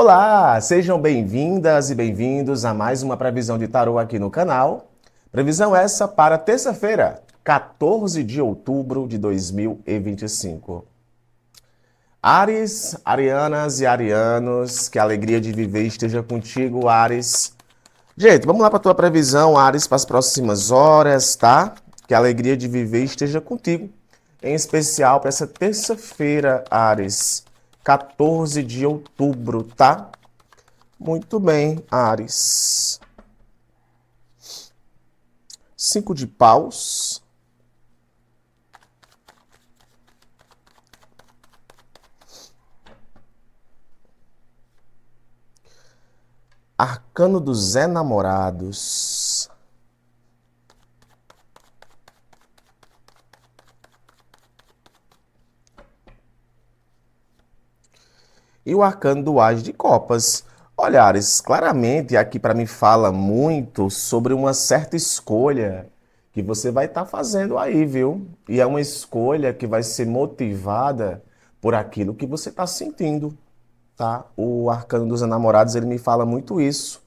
Olá, sejam bem-vindas e bem-vindos a mais uma previsão de tarô aqui no canal. Previsão essa para terça-feira, 14 de outubro de 2025. Áries, arianas e arianos, que a alegria de viver esteja contigo, Áries. Gente, vamos lá para a tua previsão, Áries, para as próximas horas, tá? Que a alegria de viver esteja contigo. Em especial para essa terça-feira, Áries, 14 de outubro, tá? Muito bem, Áries. 5 de paus. Arcano dos enamorados. E o arcano do As de copas. Olha, Ares, claramente aqui para mim fala muito sobre uma certa escolha que você vai estar fazendo aí, viu? E é uma escolha que vai ser motivada por aquilo que você está sentindo, tá? O arcano dos enamorados, ele me fala muito isso.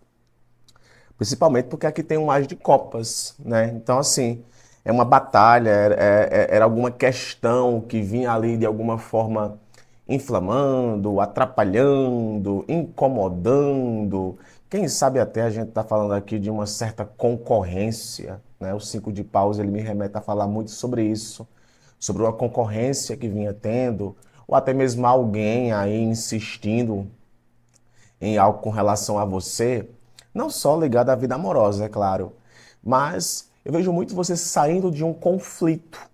Principalmente porque aqui tem um As de copas, né? Então, assim, é uma batalha, era alguma questão que vinha ali de alguma forma inflamando, atrapalhando, incomodando. Quem sabe até a gente está falando aqui de uma certa concorrência, né? O 5 de paus, ele me remete a falar muito sobre isso, sobre uma concorrência que vinha tendo, ou até mesmo alguém aí insistindo em algo com relação a você, não só ligado à vida amorosa, é claro, mas eu vejo muito você saindo de um conflito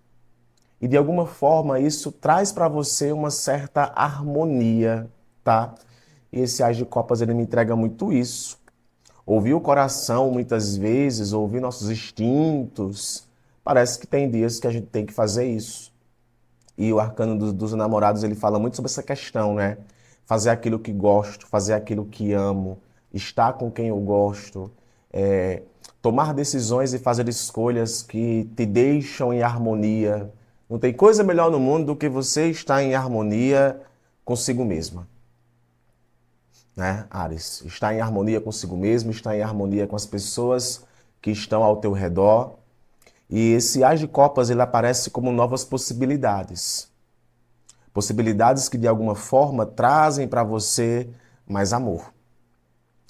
e de alguma forma isso traz para você uma certa harmonia, tá? E esse As de Copas ele me entrega muito isso. Ouvir o coração muitas vezes, ouvir nossos instintos, parece que tem dias que a gente tem que fazer isso. E o arcano dos namorados, ele fala muito sobre essa questão, né? Fazer aquilo que gosto, fazer aquilo que amo, estar com quem eu gosto, é, tomar decisões e fazer escolhas que te deixam em harmonia. Não tem coisa melhor no mundo do que você estar em harmonia consigo mesma, né, Ares? Estar em harmonia consigo mesmo, estar em harmonia com as pessoas que estão ao teu redor. E esse As de Copas, ele aparece como novas possibilidades. Possibilidades que de alguma forma trazem para você mais amor.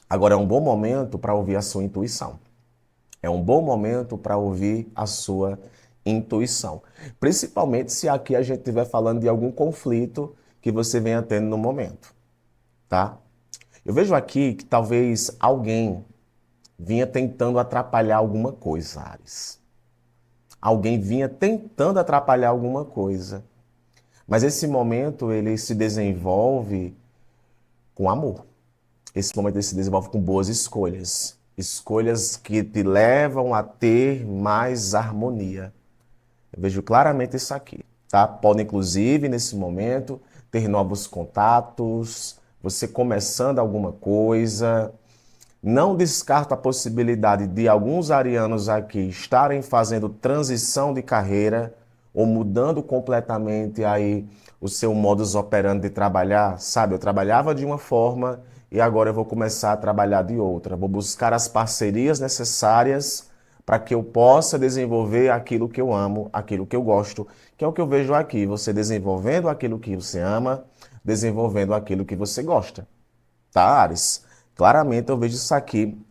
Agora é um bom momento para ouvir a sua intuição. É um bom momento para ouvir a sua intuição. Principalmente se aqui a gente estiver falando de algum conflito que você venha tendo no momento, tá? Eu vejo aqui que talvez alguém vinha tentando atrapalhar alguma coisa, Ares. Alguém vinha tentando atrapalhar alguma coisa. Mas esse momento ele se desenvolve com amor. Esse momento ele se desenvolve com boas escolhas. Escolhas que te levam a ter mais harmonia. Eu vejo claramente isso aqui, tá? Pode, inclusive, nesse momento, ter novos contatos, você começando alguma coisa. Não descarto a possibilidade de alguns arianos aqui estarem fazendo transição de carreira ou mudando completamente aí o seu modus operandi de trabalhar. Sabe, eu trabalhava de uma forma e agora eu vou começar a trabalhar de outra. Vou buscar as parcerias necessárias para que eu possa desenvolver aquilo que eu amo, aquilo que eu gosto, que é o que eu vejo aqui. Você desenvolvendo aquilo que você ama, desenvolvendo aquilo que você gosta. Tá, Ares? Claramente eu vejo isso aqui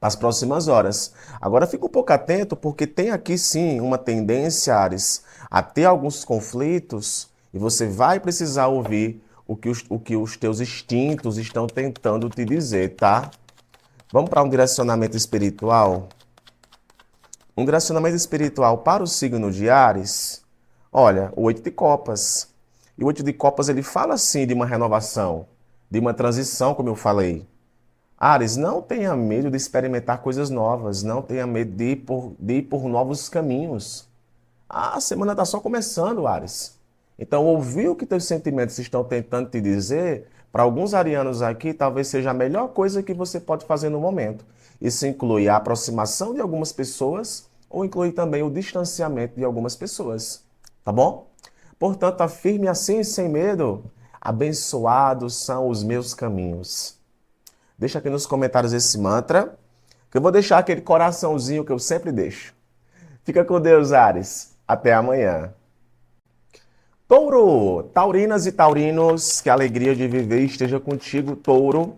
para as próximas horas. Agora fica um pouco atento, porque tem aqui sim uma tendência, Ares, a ter alguns conflitos e você vai precisar ouvir o que os teus instintos estão tentando te dizer, tá? Vamos para um direcionamento espiritual? Um direcionamento espiritual para o signo de Ares? Olha, o 8 de copas. E o 8 de copas ele fala sim de uma renovação, de uma transição, como eu falei. Ares, não tenha medo de experimentar coisas novas, não tenha medo de ir por novos caminhos. A semana está só começando, Ares. Então, ouvir o que teus sentimentos estão tentando te dizer, para alguns arianos aqui, talvez seja a melhor coisa que você pode fazer no momento. Isso inclui a aproximação de algumas pessoas ou inclui também o distanciamento de algumas pessoas. Tá bom? Portanto, afirme assim, sem medo: abençoados são os meus caminhos. Deixa aqui nos comentários esse mantra, que eu vou deixar aquele coraçãozinho que eu sempre deixo. Fica com Deus, Ares. Até amanhã. Touro, taurinas e taurinos, que a alegria de viver esteja contigo, Touro.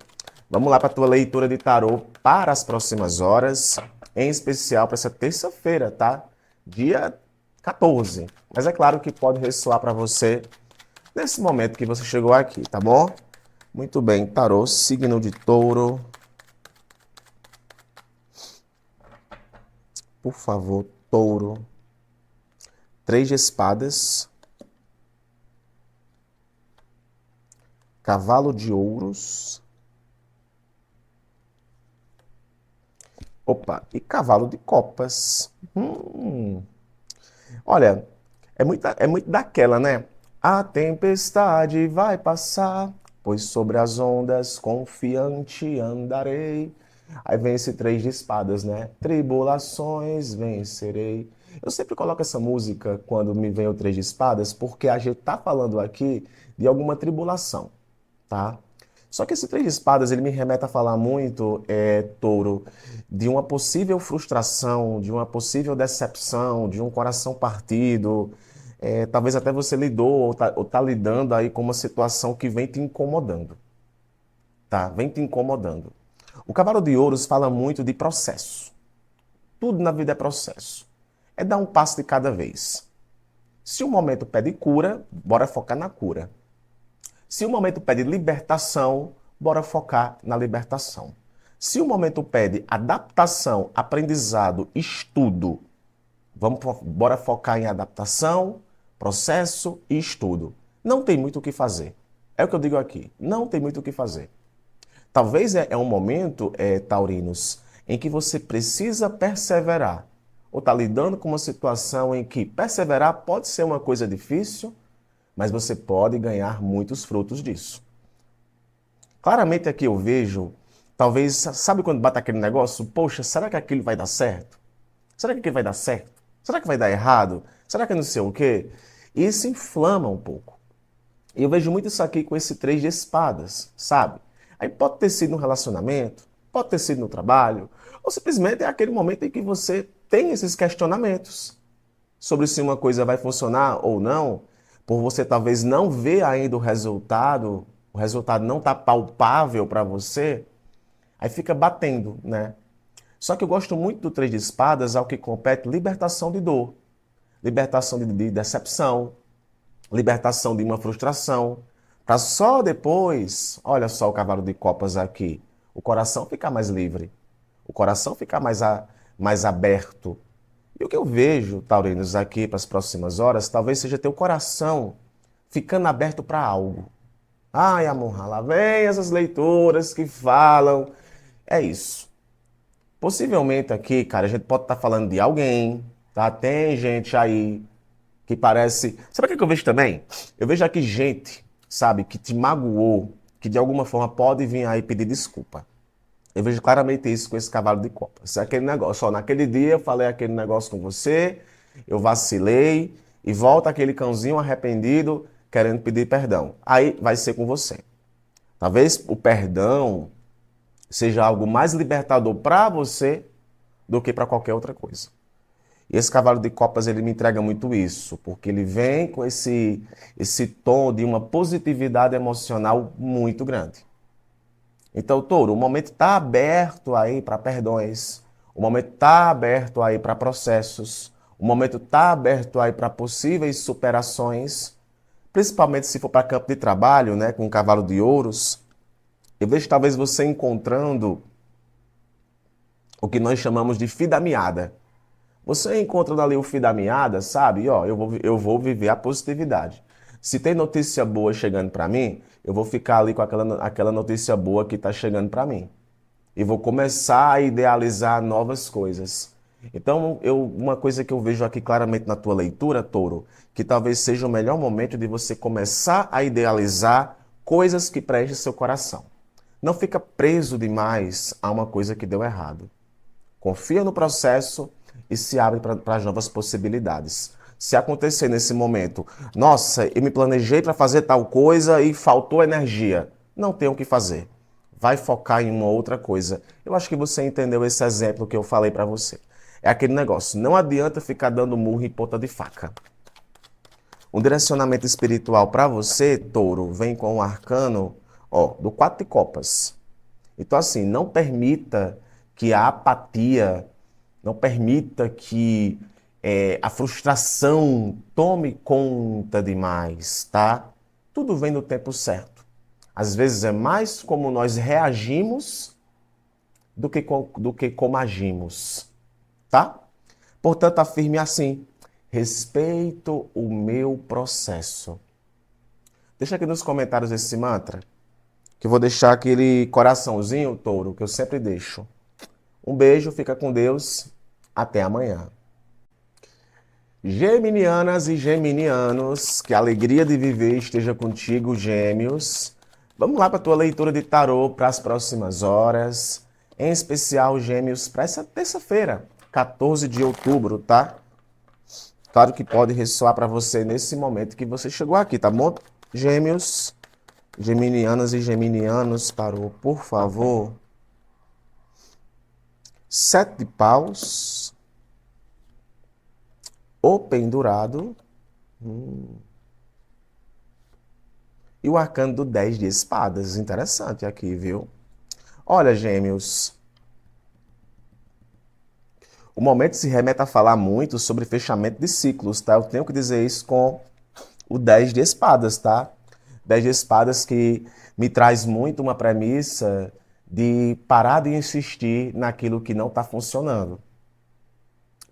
Vamos lá para a tua leitura de tarô para as próximas horas, em especial para essa terça-feira, tá? Dia 14. Mas é claro que pode ressoar para você nesse momento que você chegou aqui, tá bom? Muito bem, tarô, signo de Touro. Por favor, Touro. 3 de espadas. Cavalo de ouros. Opa, e cavalo de copas. Olha, é muito daquela, né? A tempestade vai passar, pois sobre as ondas confiante andarei. Aí vem esse 3 de espadas, né? Tribulações vencerei. Eu sempre coloco essa música quando me vem o 3 de espadas, porque a gente tá falando aqui de alguma tribulação, tá? Só que esse 3 de espadas, ele me remete a falar muito, Touro, de uma possível frustração, de uma possível decepção, de um coração partido. Talvez até você lidou ou tá lidando aí com uma situação que vem te incomodando, tá? Vem te incomodando. O Cavalo de Ouros fala muito de processo. Tudo na vida é processo. É dar um passo de cada vez. Se o momento pede cura, bora focar na cura. Se o momento pede libertação, bora focar na libertação. Se o momento pede adaptação, aprendizado, estudo, bora focar em adaptação, processo e estudo. Não tem muito o que fazer. É o que eu digo aqui. Não tem muito o que fazer. Talvez é um momento, taurinos, em que você precisa perseverar. Ou está lidando com uma situação em que perseverar pode ser uma coisa difícil, mas você pode ganhar muitos frutos disso. Claramente aqui eu vejo, talvez, sabe quando bate aquele negócio? Poxa, será que aquilo vai dar certo? Será que aquilo vai dar certo? Será que vai dar errado? Será que não sei o quê? E isso inflama um pouco. E eu vejo muito isso aqui com esse 3 de espadas, sabe? Aí pode ter sido no relacionamento, pode ter sido no trabalho, ou simplesmente é aquele momento em que você tem esses questionamentos sobre se uma coisa vai funcionar ou não, por você talvez não ver ainda o resultado não está palpável para você, aí fica batendo, né? Só que eu gosto muito do 3 de espadas ao que compete libertação de dor, libertação de decepção, libertação de uma frustração, para só depois, olha só o cavalo de copas aqui, o coração ficar mais livre, o coração ficar mais aberto. E o que eu vejo, taurinos, aqui para as próximas horas, talvez seja teu coração ficando aberto para algo. Ai, amor, lá vem essas leituras que falam. É isso. Possivelmente aqui, cara, a gente pode estar falando de alguém, tá? Tem gente aí que parece. Sabe o que eu vejo também? Eu vejo aqui gente, sabe, que te magoou, que de alguma forma pode vir aí pedir desculpa. Eu vejo claramente isso com esse cavalo de copas. É aquele negócio, ó, naquele dia eu falei aquele negócio com você, eu vacilei, e volta aquele cãozinho arrependido querendo pedir perdão. Aí vai ser com você. Talvez o perdão seja algo mais libertador para você do que para qualquer outra coisa. E esse cavalo de copas, ele me entrega muito isso, porque ele vem com esse tom de uma positividade emocional muito grande. Então, Touro, o momento está aberto aí para perdões, o momento está aberto aí para processos, o momento está aberto aí para possíveis superações, principalmente se for para campo de trabalho, né, com o cavalo de ouros. Eu vejo talvez você encontrando o que nós chamamos de fio da meada. Você encontrando ali o fio da meada, sabe? E, ó, eu vou viver a positividade. Se tem notícia boa chegando para mim, eu vou ficar ali com aquela notícia boa que está chegando para mim. E vou começar a idealizar novas coisas. Então, uma coisa que eu vejo aqui claramente na tua leitura, Touro, que talvez seja o melhor momento de você começar a idealizar coisas que preenchem seu coração. Não fica preso demais a uma coisa que deu errado. Confia no processo e se abre para as novas possibilidades. Se acontecer nesse momento, nossa, eu me planejei para fazer tal coisa e faltou energia, não tem o que fazer. vai focar em uma outra coisa. Eu acho que você entendeu esse exemplo que eu falei para você. É aquele negócio, não adianta ficar dando murro em ponta de faca. Um direcionamento espiritual para você, touro, vem com um arcano, ó, do 4 de copas. Então, assim, não permita que a apatia, não permita que a frustração tome conta demais, tá? Tudo vem no tempo certo. Às vezes é mais como nós reagimos do que como agimos, tá? Portanto, afirme assim: respeito o meu processo. Deixa aqui nos comentários esse mantra, que eu vou deixar aquele coraçãozinho, touro, que eu sempre deixo. Um beijo, fica com Deus. Até amanhã. Geminianas e geminianos, que a alegria de viver esteja contigo, gêmeos. Vamos lá para a tua leitura de tarô para as próximas horas. Em especial, gêmeos, para essa terça-feira, 14 de outubro, tá? Claro que pode ressoar para você nesse momento que você chegou aqui, tá bom? Gêmeos, geminianas e geminianos, tarô, por favor. 7 de paus. O pendurado. E o arcano do 10 de espadas. Interessante aqui, viu? Olha, gêmeos. O momento se remete a falar muito sobre fechamento de ciclos, tá? Eu tenho que dizer isso com o 10 de espadas, tá? 10 de espadas que me traz muito uma premissa de parar de insistir naquilo que não está funcionando.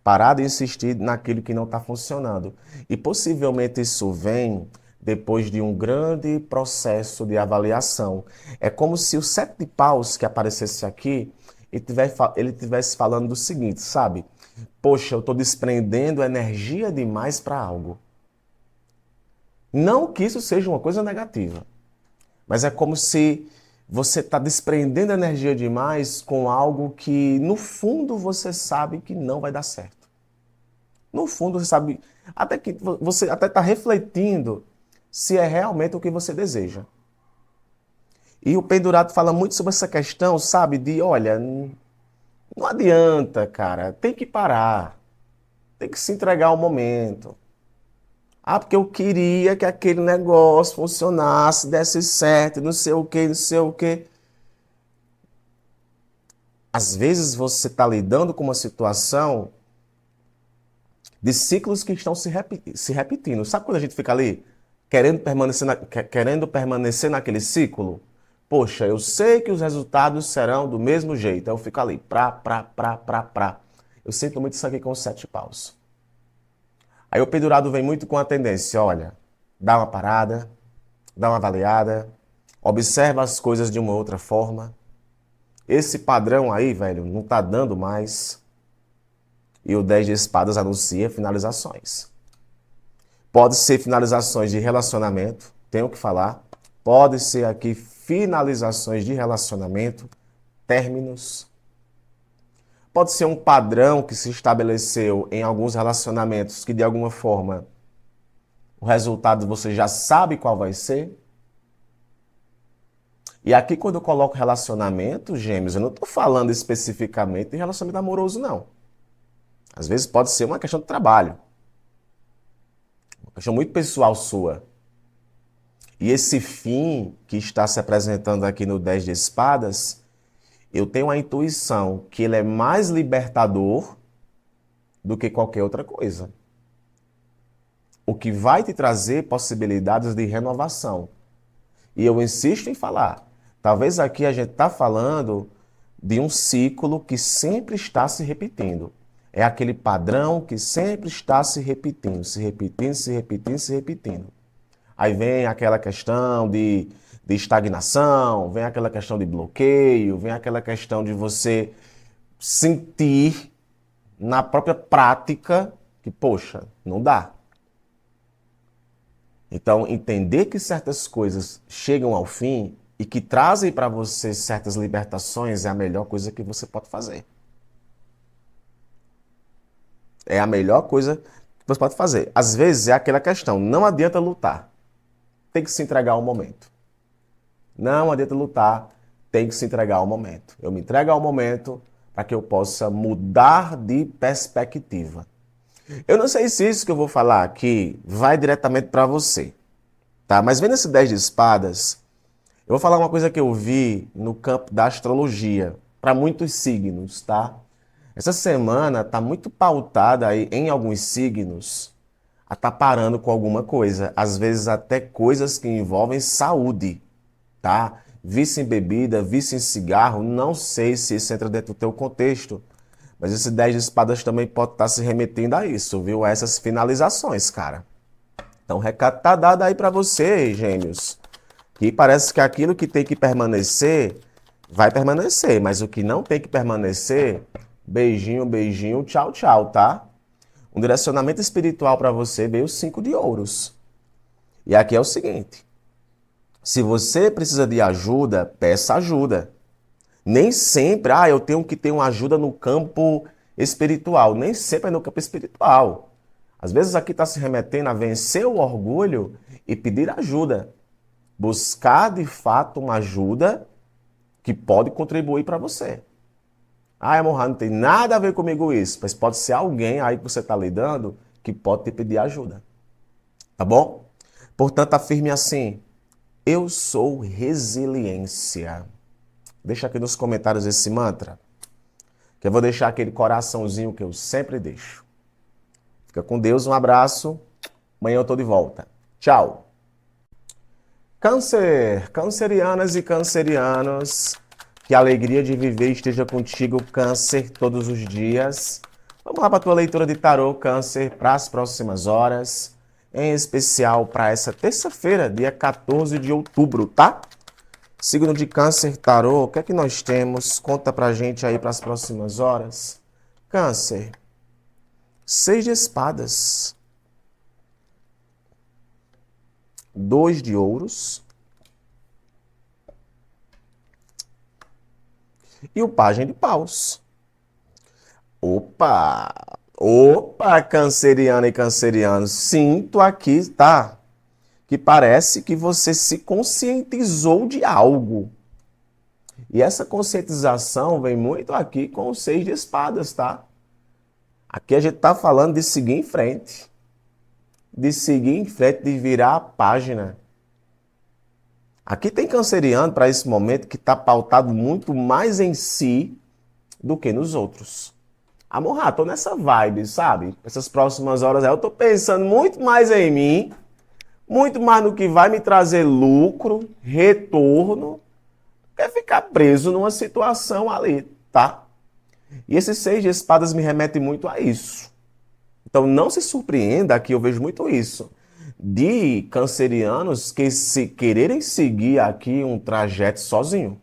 Parar de insistir naquilo que não está funcionando. E possivelmente isso vem depois de um grande processo de avaliação. É como se o 7 de paus que aparecesse aqui, ele tivesse falando do seguinte, sabe? Poxa, eu estou desprendendo energia demais para algo. Não que isso seja uma coisa negativa, mas é como se você está desprendendo energia demais com algo que, no fundo, você sabe que não vai dar certo. No fundo, você sabe, até que você até está refletindo se é realmente o que você deseja. E o pendurado fala muito sobre essa questão, sabe, de, olha, não adianta, cara, tem que parar, tem que se entregar ao momento. Ah, porque eu queria que aquele negócio funcionasse, desse certo, não sei o quê, não sei o quê. Às vezes você está lidando com uma situação de ciclos que estão se repetindo. Sabe quando a gente fica ali querendo permanecer naquele ciclo? Poxa, eu sei que os resultados serão do mesmo jeito. Aí eu fico ali, pra. Eu sinto muito isso aqui com os 7 paus. Aí o pendurado vem muito com a tendência, olha, dá uma parada, dá uma avaliada, observa as coisas de uma outra forma. Esse padrão aí, velho, não tá dando mais. E o 10 de espadas anuncia finalizações. Pode ser finalizações de relacionamento, tenho que falar. Pode ser aqui finalizações de relacionamento, términos. Pode ser um padrão que se estabeleceu em alguns relacionamentos que, de alguma forma, o resultado você já sabe qual vai ser. E aqui, quando eu coloco relacionamento, gêmeos, eu não estou falando especificamente de relacionamento amoroso, não. Às vezes pode ser uma questão de trabalho. Uma questão muito pessoal sua. E esse fim que está se apresentando aqui no 10 de espadas, eu tenho a intuição que ele é mais libertador do que qualquer outra coisa. O que vai te trazer possibilidades de renovação. E eu insisto em falar, talvez aqui a gente está falando de um ciclo que sempre está se repetindo. É aquele padrão que sempre está se repetindo, se repetindo, se repetindo, se repetindo. Aí vem aquela questão de estagnação, vem aquela questão de bloqueio, vem aquela questão de você sentir na própria prática que, poxa, não dá. Então, entender que certas coisas chegam ao fim e que trazem para você certas libertações é a melhor coisa que você pode fazer. É a melhor coisa que você pode fazer. Às vezes é aquela questão, não adianta lutar. Tem que se entregar ao momento. Não adianta lutar, tem que se entregar ao momento. Eu me entrego ao momento para que eu possa mudar de perspectiva. Eu não sei se isso que eu vou falar aqui vai diretamente para você, tá? Mas vendo esse 10 de espadas, eu vou falar uma coisa que eu vi no campo da astrologia, para muitos signos, tá? Essa semana tá muito pautada aí em alguns signos a tá parando com alguma coisa, às vezes até coisas que envolvem saúde, tá? Vício em bebida, vício em cigarro, não sei se isso entra dentro do teu contexto, mas esse 10 de espadas também pode estar se remetendo a isso, viu? A essas finalizações, cara. Então o recado tá dado aí para você, gêmeos, que parece que aquilo que tem que permanecer, vai permanecer, mas o que não tem que permanecer, beijinho, beijinho, tchau, tchau, tá? Um direcionamento espiritual para você veio o 5 de ouros. E aqui é o seguinte, se você precisa de ajuda, peça ajuda. Nem sempre, eu tenho que ter uma ajuda no campo espiritual. Nem sempre é no campo espiritual. Às vezes aqui está se remetendo a vencer o orgulho e pedir ajuda. Buscar de fato uma ajuda que pode contribuir para você. Amor, não tem nada a ver comigo isso, mas pode ser alguém aí que você está lidando que pode te pedir ajuda. Tá bom? Portanto, afirme assim: eu sou resiliência. Deixa aqui nos comentários esse mantra, que eu vou deixar aquele coraçãozinho que eu sempre deixo. Fica com Deus, um abraço. Amanhã eu tô de volta. Tchau. Câncer, cancerianas e cancerianos, que a alegria de viver esteja contigo, Câncer, todos os dias. Vamos lá para a tua leitura de tarô, Câncer, para as próximas horas, em especial para essa terça-feira, dia 14 de outubro, tá? Signo de Câncer, tarô, o que é que nós temos? Conta pra gente aí para as próximas horas. Câncer, 6 de espadas, 2 de ouros e o pajem de paus. Opa, canceriana e canceriano, sinto aqui, tá? Que parece que você se conscientizou de algo. E essa conscientização vem muito aqui com o 6 de espadas, tá? Aqui a gente tá falando de seguir em frente. De seguir em frente, de virar a página. Aqui tem canceriano para esse momento que está pautado muito mais em si do que nos outros. Amor, tô nessa vibe, sabe? Essas próximas horas aí eu tô pensando muito mais em mim, muito mais no que vai me trazer lucro, retorno, que ficar preso numa situação ali, tá? E esse 6 de espadas me remete muito a isso. Então não se surpreenda que eu vejo muito isso. De cancerianos que se quererem seguir aqui um trajeto sozinho.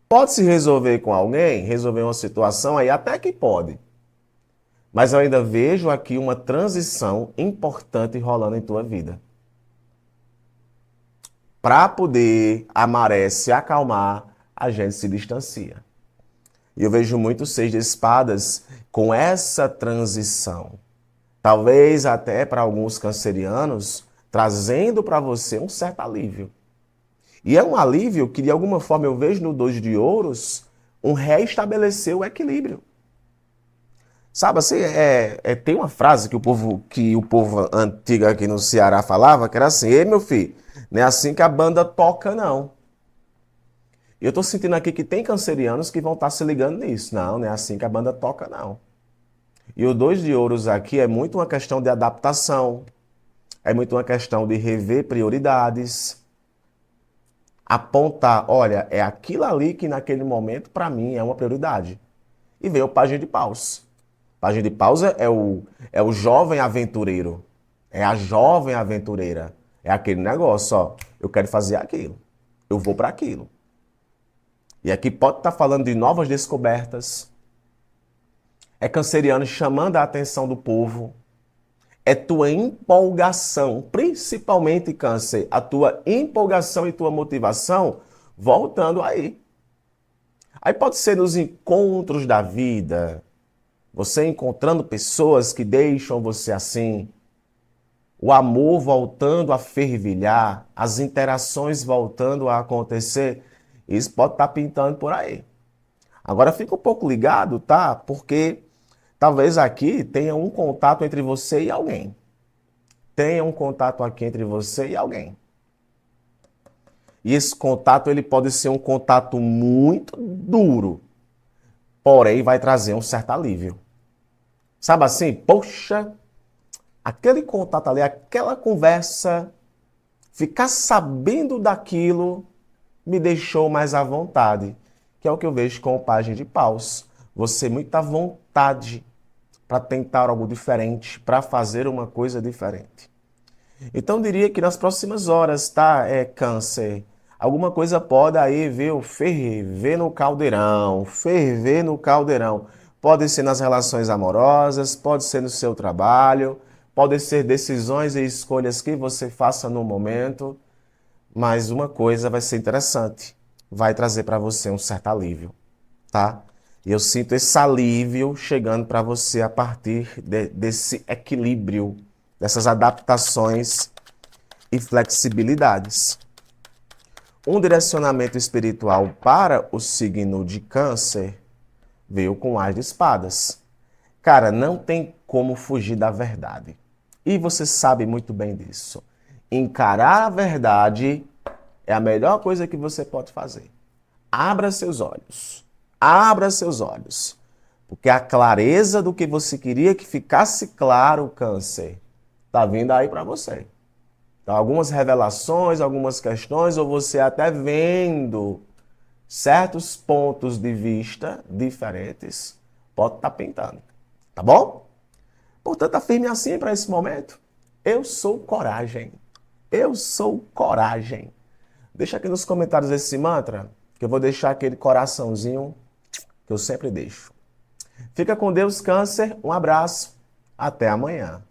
Pode se resolver com alguém, resolver uma situação aí, até que pode. Mas eu ainda vejo aqui uma transição importante rolando em tua vida. Para poder a maré se acalmar, a gente se distancia. E eu vejo muito 6 de espadas com essa transição. Talvez até para alguns cancerianos, trazendo para você um certo alívio. E é um alívio que, de alguma forma, eu vejo no 2 de ouros, um reestabelecer o equilíbrio. Sabe assim, tem uma frase que o povo antigo aqui no Ceará falava, que era assim: ei, meu filho, não é assim que a banda toca, não. E eu estou sentindo aqui que tem cancerianos que vão estar se ligando nisso. Não é assim que a banda toca, não. E o 2 de ouros aqui é muito uma questão de adaptação, é muito uma questão de rever prioridades, apontar, olha, é aquilo ali que naquele momento para mim é uma prioridade. E vem o pajem de paus. Pajem de paus é o jovem aventureiro, é a jovem aventureira. É aquele negócio, ó, eu quero fazer aquilo, eu vou para aquilo. E aqui pode estar falando de novas descobertas, é canceriano chamando a atenção do povo, é tua empolgação, principalmente câncer, a tua empolgação e tua motivação voltando aí. Aí pode ser nos encontros da vida, você encontrando pessoas que deixam você assim, o amor voltando a fervilhar, as interações voltando a acontecer. Isso pode estar pintando por aí. Agora fica um pouco ligado, tá? Porque talvez aqui tenha um contato entre você e alguém. Tenha um contato aqui entre você e alguém. E esse contato ele pode ser um contato muito duro, porém vai trazer um certo alívio. Sabe assim? Poxa, aquele contato ali, aquela conversa, ficar sabendo daquilo me deixou mais à vontade, que é o que eu vejo com o Pajem de Paus. Você muita vontade para tentar algo diferente, para fazer uma coisa diferente. Então diria que nas próximas horas, tá, Câncer, alguma coisa pode aí, viu, ferver no caldeirão, ferver no caldeirão. Pode ser nas relações amorosas, pode ser no seu trabalho, pode ser decisões e escolhas que você faça no momento, mas uma coisa vai ser interessante, vai trazer para você um certo alívio, tá? E eu sinto esse alívio chegando para você a partir desse equilíbrio, dessas adaptações e flexibilidades. Um direcionamento espiritual para o signo de Câncer veio com As de Espadas. Cara, não tem como fugir da verdade. E você sabe muito bem disso. Encarar a verdade é a melhor coisa que você pode fazer. Abra seus olhos. Abra seus olhos. Porque a clareza do que você queria que ficasse claro, Câncer, tá vindo aí para você. Então, algumas revelações, algumas questões, ou você até vendo certos pontos de vista diferentes, pode estar pintando. Tá bom? Portanto, afirme assim para esse momento. Eu sou coragem. Eu sou coragem. Deixa aqui nos comentários esse mantra, que eu vou deixar aquele coraçãozinho que eu sempre deixo. Fica com Deus, Câncer. Um abraço. Até amanhã.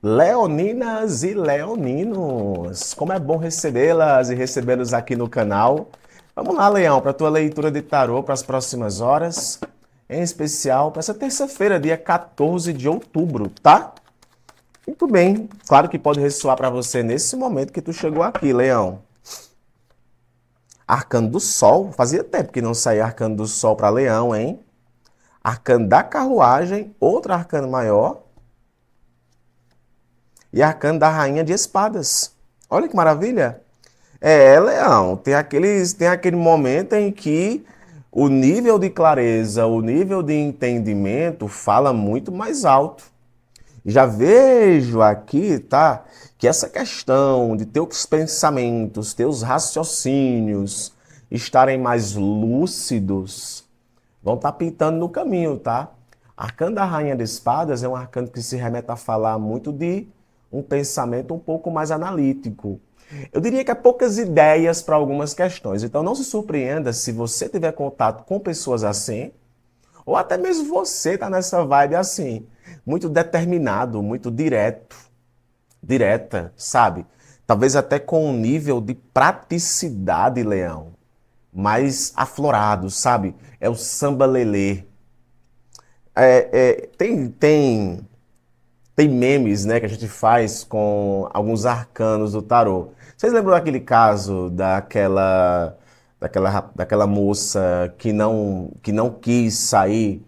Leoninas e leoninos, como é bom recebê-las e recebê-los aqui no canal. Vamos lá, Leão, para a tua leitura de tarô para as próximas horas, em especial para essa terça-feira, dia 14 de outubro, tá? Muito bem, claro que pode ressoar para você nesse momento que tu chegou aqui, Leão. Arcano do Sol, fazia tempo que não saía Arcano do Sol para Leão, hein? Arcano da Carruagem, outro arcano maior. E Arcano da Rainha de Espadas. Olha que maravilha! Leão, tem aquele momento em que o nível de clareza, o nível de entendimento fala muito mais alto. Já vejo aqui, tá, que essa questão de teus pensamentos, teus raciocínios estarem mais lúcidos, vão estar pintando no caminho, tá? Arcano da Rainha de Espadas é um arcano que se remete a falar muito de um pensamento um pouco mais analítico. Eu diria que há poucas ideias para algumas questões. Então não se surpreenda se você tiver contato com pessoas assim, ou até mesmo você está nessa vibe assim, muito determinado, muito direta, sabe? Talvez até com um nível de praticidade, Leão, mais aflorado, sabe? É o samba lelê. Tem memes, né, que a gente faz com alguns arcanos do tarô. Vocês lembram daquele caso daquela moça que não quis sair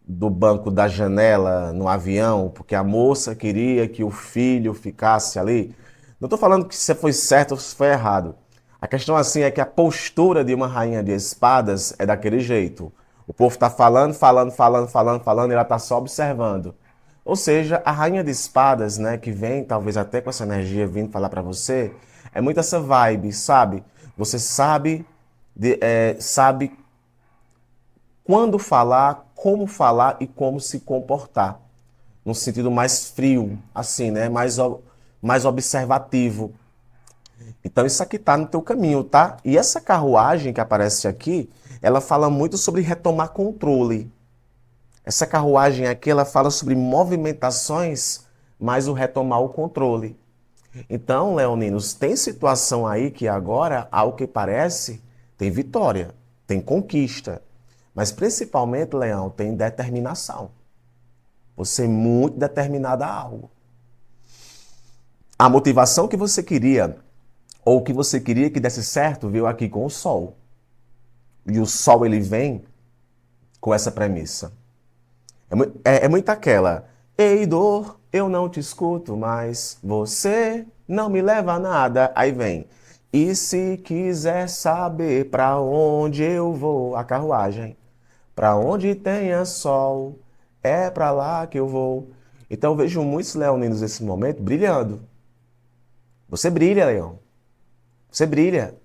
do banco da janela no avião, porque a moça queria que o filho ficasse ali? Não estou falando que se foi certo ou se foi errado. A questão assim é que a postura de uma rainha de espadas é daquele jeito. O povo está falando, e ela está só observando. Ou seja, a rainha de espadas, né, que vem talvez até com essa energia vindo falar para você, é muito essa vibe, sabe? Você sabe quando falar, como falar e como se comportar. Num sentido mais frio, assim, né? Mais observativo. Então isso aqui tá no teu caminho, tá? E essa carruagem que aparece aqui, ela fala muito sobre retomar controle. Essa carruagem aqui, ela fala sobre movimentações, mas o retomar o controle. Então, leoninos, tem situação aí que agora, ao que parece, tem vitória, tem conquista. Mas principalmente, Leão, tem determinação. Você é muito determinada a algo. A motivação que você queria, ou o que você queria que desse certo, veio aqui com o Sol. E o Sol, ele vem com essa premissa. É muito aquela, ei, dor, eu não te escuto mais, você não me leva a nada. Aí vem, e se quiser saber pra onde eu vou, a carruagem, pra onde tenha sol, é pra lá que eu vou. Então eu vejo muitos leoninos nesse momento brilhando. Você brilha, Leão. Você brilha.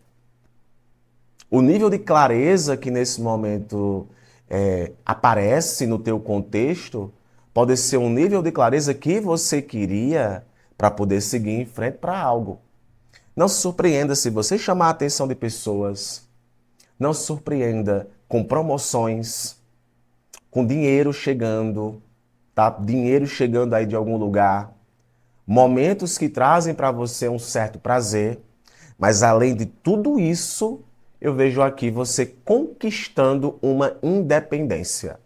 O nível de clareza que nesse momento aparece no teu contexto pode ser um nível de clareza que você queria para poder seguir em frente para algo. Não se surpreenda se você chamar a atenção de pessoas. Não se surpreenda com promoções, com dinheiro chegando, tá? Dinheiro chegando aí de algum lugar. Momentos que trazem para você um certo prazer, mas além de tudo isso, eu vejo aqui você conquistando uma independência.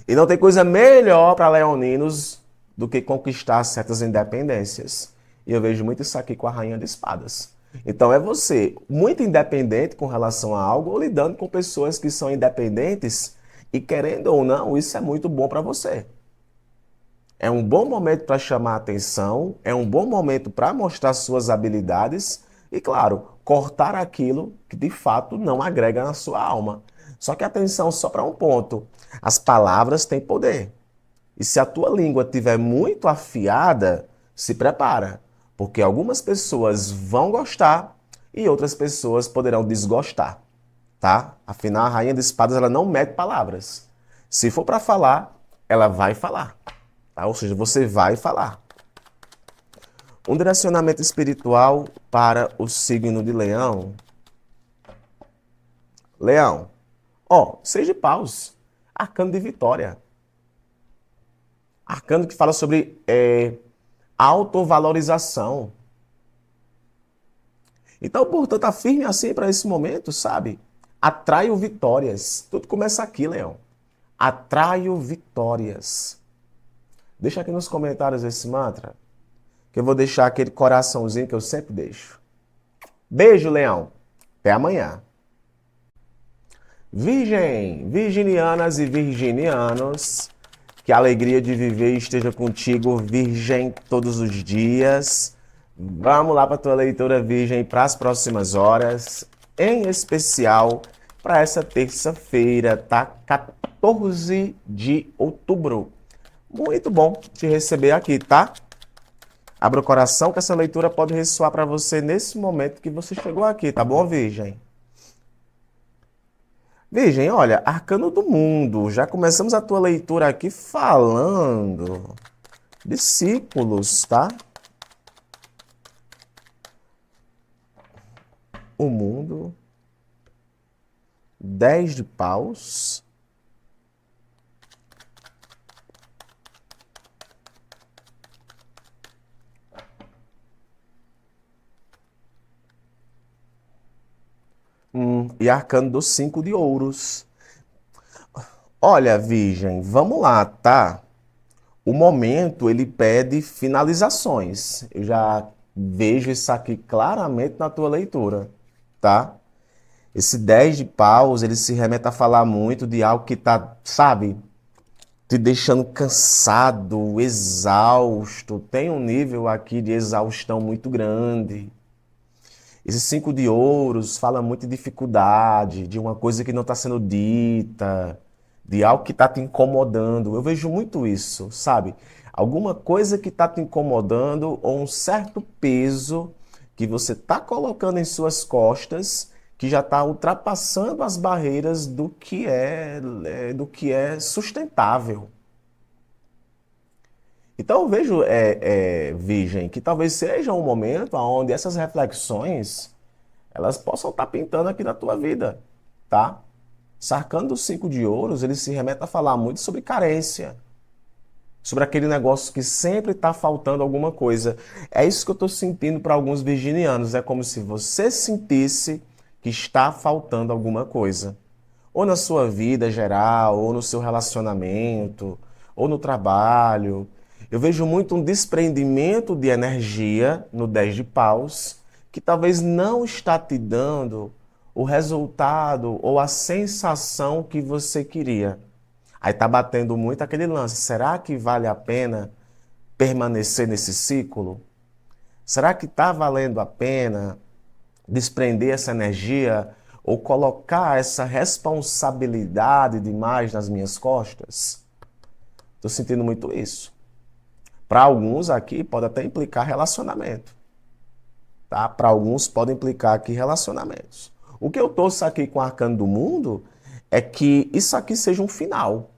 E não tem coisa melhor para leoninos do que conquistar certas independências. E eu vejo muito isso aqui com a Rainha de Espadas. Então é você muito independente com relação a algo ou lidando com pessoas que são independentes e querendo ou não, isso é muito bom para você. É um bom momento para chamar a atenção, é um bom momento para mostrar suas habilidades e, claro, cortar aquilo que de fato não agrega na sua alma. Só que atenção só para um ponto. As palavras têm poder. E se a tua língua estiver muito afiada, se prepara, porque algumas pessoas vão gostar e outras pessoas poderão desgostar, tá? Afinal, a Rainha de Espadas ela não mete palavras. Se for para falar, ela vai falar. Tá? Ou seja, você vai falar. Um direcionamento espiritual para o signo de Leão. Leão, ó, 6 de paus, arcano de vitória. Arcano que fala sobre autovalorização. Então, portanto, tá firme assim para esse momento, sabe? Atraio vitórias. Tudo começa aqui, Leão. Atraio vitórias. Deixa aqui nos comentários esse mantra, que eu vou deixar aquele coraçãozinho que eu sempre deixo. Beijo, Leão. Até amanhã. Virgem, virginianas e virginianos, que a alegria de viver esteja contigo, Virgem, todos os dias. Vamos lá para a tua leitura, Virgem, para as próximas horas, em especial para essa terça-feira, tá? 14 de outubro. Muito bom te receber aqui, tá? Abra o coração que essa leitura pode ressoar para você nesse momento que você chegou aqui, tá bom, Virgem? Virgem, olha, Arcano do Mundo. Já começamos a tua leitura aqui falando discípulos, tá? O mundo. 10 de paus. E Arcano do 5 de ouros. Olha, Virgem, vamos lá, tá? O momento, ele pede finalizações. Eu já vejo isso aqui claramente na tua leitura, tá? Esse 10 de paus, ele se remete a falar muito de algo que tá, sabe, te deixando cansado, exausto. Tem um nível aqui de exaustão muito grande. Esse 5 de ouros fala muito de dificuldade, de uma coisa que não está sendo dita, de algo que está te incomodando. Eu vejo muito isso, sabe? Alguma coisa que está te incomodando ou um certo peso que você está colocando em suas costas que já está ultrapassando as barreiras do que é sustentável. Então eu vejo, Virgem, que talvez seja um momento onde essas reflexões elas possam estar pintando aqui na tua vida, tá? Sarcando o 5 de ouros, ele se remete a falar muito sobre carência, sobre aquele negócio que sempre está faltando alguma coisa. É isso que eu estou sentindo para alguns virginianos, é como se você sentisse que está faltando alguma coisa. Ou na sua vida geral, ou no seu relacionamento, ou no trabalho. Eu vejo muito um desprendimento de energia no 10 de paus que talvez não está te dando o resultado ou a sensação que você queria. Aí tá batendo muito aquele lance. Será que vale a pena permanecer nesse ciclo? Será que está valendo a pena desprender essa energia ou colocar essa responsabilidade demais nas minhas costas? Estou sentindo muito isso. Para alguns aqui pode até implicar relacionamento, tá? Para alguns pode implicar aqui relacionamentos. O que eu torço aqui com o Arcano do Mundo é que isso aqui seja um final